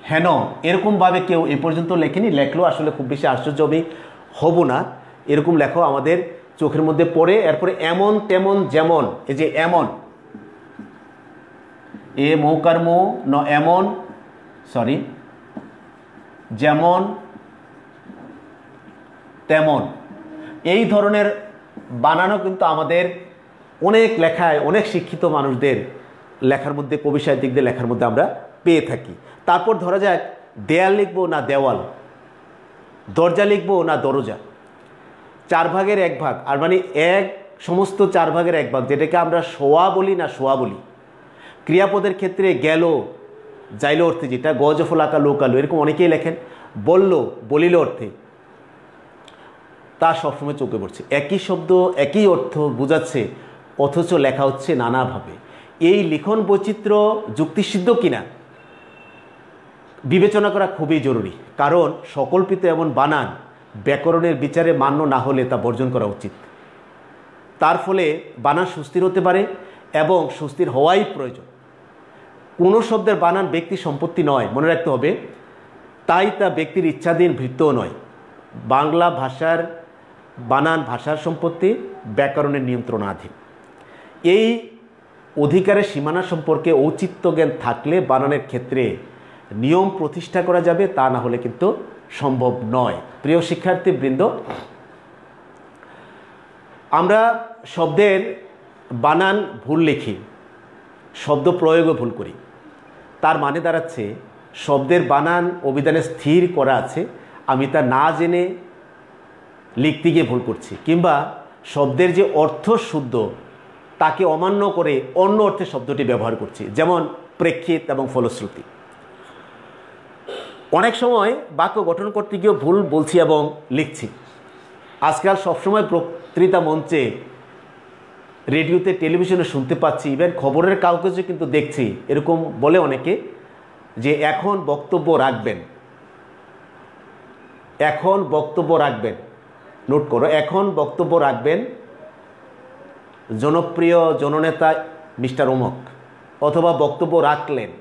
হেন এরকমভাবে কেউ এ পর্যন্ত লেখেনি, লেখলেও আসলে খুব বেশি আশ্চর্য আমি হব না। এরকম লেখো আমাদের চোখের মধ্যে পড়ে। এরপরে এমন, তেমন, যেমন, এই যে এমন, এ মৌকার মো ন এমন, সরি, যেমন, তেমন, এই ধরনের বানানো কিন্তু আমাদের অনেক লেখায়, অনেক শিক্ষিত মানুষদের লেখার মধ্যে, কবি সাহিত্যিকদের লেখার মধ্যে আমরা পেয়ে থাকি। তারপর ধরা যাক দেয়াল লিখবো না দেওয়াল, দরজা লিখবো না দরজা। 4 ভাগের 1 ভাগ, আর মানে সমস্ত 4 ভাগের 1 ভাগ, যেটাকে আমরা শোয়া বলি না শোয়া বলি। ক্রিয়াপদের ক্ষেত্রে গেল, যাইল অর্থে, যেটা গজফলাকা লোকালো, এরকম অনেকেই লেখেন। বলল, বলিল অর্থে, তা সবসময় চোখে পড়ছে। একই শব্দ একই অর্থ বোঝাচ্ছে, অথচ লেখা হচ্ছে নানাভাবে। এই লিখন বৈচিত্র্য যুক্তিসিদ্ধ কিনা বিবেচনা করা খুবই জরুরি, কারণ সকল্পিত এমন বানান ব্যাকরণের বিচারে মান্য না হলে তা বর্জন করা উচিত। তার ফলে বানান সুস্থির হতে পারে এবং সুস্থির হওয়াই প্রয়োজন। কোনো শব্দের বানান ব্যক্তি সম্পত্তি নয়, মনে রাখতে হবে। তাই তা ব্যক্তির ইচ্ছাধীন ভৃত্যও নয়। বাংলা ভাষার বানান ভাষার সম্পত্তি, ব্যাকরণের নিয়ন্ত্রণাধীন। এই অধিকারের সীমানা সম্পর্কে ঔচিত্য জ্ঞান থাকলে বানানের ক্ষেত্রে নিয়ম প্রতিষ্ঠা করা যাবে, তা না হলে কিন্তু সম্ভব নয়। প্রিয় শিক্ষার্থীবৃন্দ, আমরা শব্দের বানান ভুল লিখি, শব্দ প্রয়োগও ভুল করি। তার মানে দাঁড়াচ্ছে শব্দের বানান অভিধানে স্থির করা আছে, আমি তা না জেনে লিখতে গিয়ে ভুল করছি, কিংবা শব্দের যে অর্থ শুদ্ধ তাকে অমান্য করে অন্য অর্থে শব্দটি ব্যবহার করছি, যেমন প্রেক্ষিত এবং ফলশ্রুতি। অনেক সময় বাক্য গঠন করতে গিয়েও ভুল বলছি এবং লিখছি। আজকাল সবসময় বক্তৃতা মঞ্চে, রেডিওতে, টেলিভিশনে শুনতে পাচ্ছি, ইভেন খবরের কাগজে কিন্তু দেখছি, এরকম বলে অনেকে যে এখন বক্তব্য রাখবেন, এখন বক্তব্য রাখবেন। নোট করো, এখন বক্তব্য রাখবেন জনপ্রিয় জননেতা মিস্টার অমুক, অথবা বক্তব্য রাখলেন।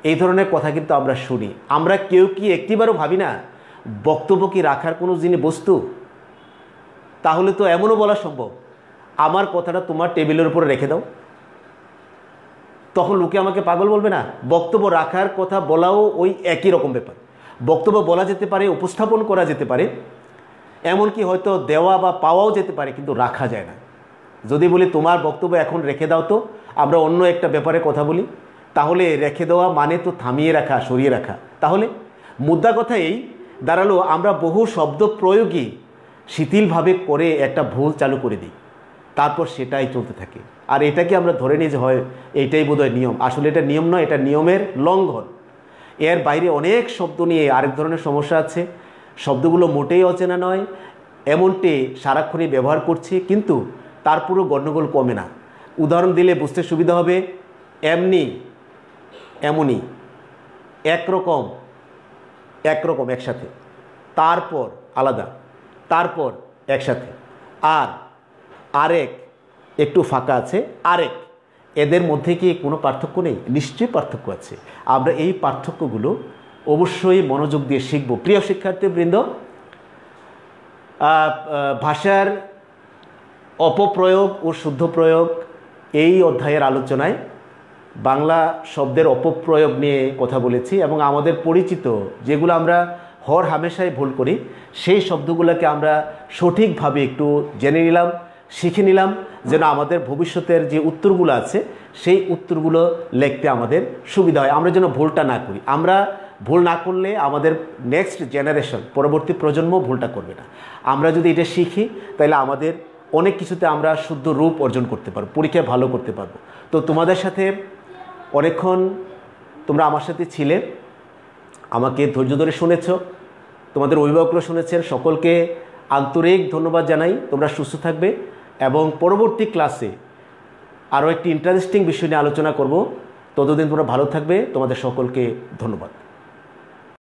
এই ধরনের কথা কিন্তু আমরা শুনি। আমরা কেউ কি একটিবারও ভাবি না বক্তব্য কি রাখার কোনো জিনিস বস্তু? তাহলে তো এমনও বলা সম্ভব, আমার কথাটা তোমার টেবিলের উপরে রেখে দাও, তখন লোকে আমাকে পাগল বলবে না? বক্তব্য রাখার কথা বলাও ওই একই রকম ব্যাপার। বক্তব্য বলা যেতে পারে, উপস্থাপন করা যেতে পারে, এমনকি হয়তো দেওয়া বা পাওয়াও যেতে পারে, কিন্তু রাখা যায় না। যদি বলি তোমার বক্তব্য এখন রেখে দাও তো, আমরা অন্য একটা ব্যাপারে কথা বলি, তাহলে রেখে দেওয়া মানে তো থামিয়ে রাখা, সরিয়ে রাখা। তাহলে মুদ্রা কথা এই দাঁড়ালো, আমরা বহু শব্দ প্রয়োগই শিথিলভাবে করে একটা ভুল চালু করে দিই, তারপর সেটাই চলতে থাকে। আর এটাকে আমরা ধরে নিই যে হয় এইটাই বোধহয় নিয়ম। আসলে এটা নিয়ম নয়, এটা নিয়মের লঙ্ঘন। এর বাইরে অনেক শব্দ নিয়ে আরেক ধরনের সমস্যা আছে। শব্দগুলো মোটেই অচেনা নয়, এমনটি সারাক্ষণই ব্যবহার করছি, কিন্তু তারপরও গণ্ডগোল কমে না। উদাহরণ দিলে বুঝতে সুবিধা হবে। এমনি, এমনই, একরকম, একরকম একসাথে, তারপর আলাদা, তারপর একসাথে, আর, আরেক, একটু ফাঁকা আছে, আরেক। এদের মধ্যে কি কোনো পার্থক্য নেই? নিশ্চয়ই পার্থক্য আছে। আমরা এই পার্থক্যগুলো অবশ্যই মনোযোগ দিয়ে শিখব। প্রিয় শিক্ষার্থীবৃন্দ, ভাষার অপপ্রয়োগ ও শুদ্ধ প্রয়োগ এই অধ্যায়ের আলোচনায় বাংলা শব্দের অপপ্রয়োগ নিয়ে কথা বলেছি, এবং আমাদের পরিচিত যেগুলো আমরা হর হামেশাই ভুল করি সেই শব্দগুলোকে আমরা সঠিকভাবে একটু জেনে নিলাম। শিখে নিলাম যেন আমাদের ভবিষ্যতের যে উত্তরগুলো আছে সেই উত্তরগুলো লিখতে আমাদের সুবিধা হয়, আমরা যেন ভুলটা না করি। আমরা ভুল না করলে আমাদের নেক্সট জেনারেশন, পরবর্তী প্রজন্ম ভুলটা করবে না। আমরা যদি এটা শিখি তাহলে আমাদের অনেক কিছুতে আমরা শুদ্ধ রূপ অর্জন করতে পারবো, পরীক্ষায় ভালো করতে পারবো। তো তোমাদের সাথে অনেকক্ষণ তোমরা আমার সাথে ছিলে, আমাকে ধৈর্য ধরে শুনেছ, তোমাদের অভিভাবকরা শুনেছেন, সকলকে আন্তরিক ধন্যবাদ জানাই। তোমরা সুস্থ থাকবে এবং পরবর্তী ক্লাসে আরও একটি ইন্টারেস্টিং বিষয় নিয়ে আলোচনা করব। ততদিন তোমরা ভালো থাকবে। তোমাদের সকলকে ধন্যবাদ।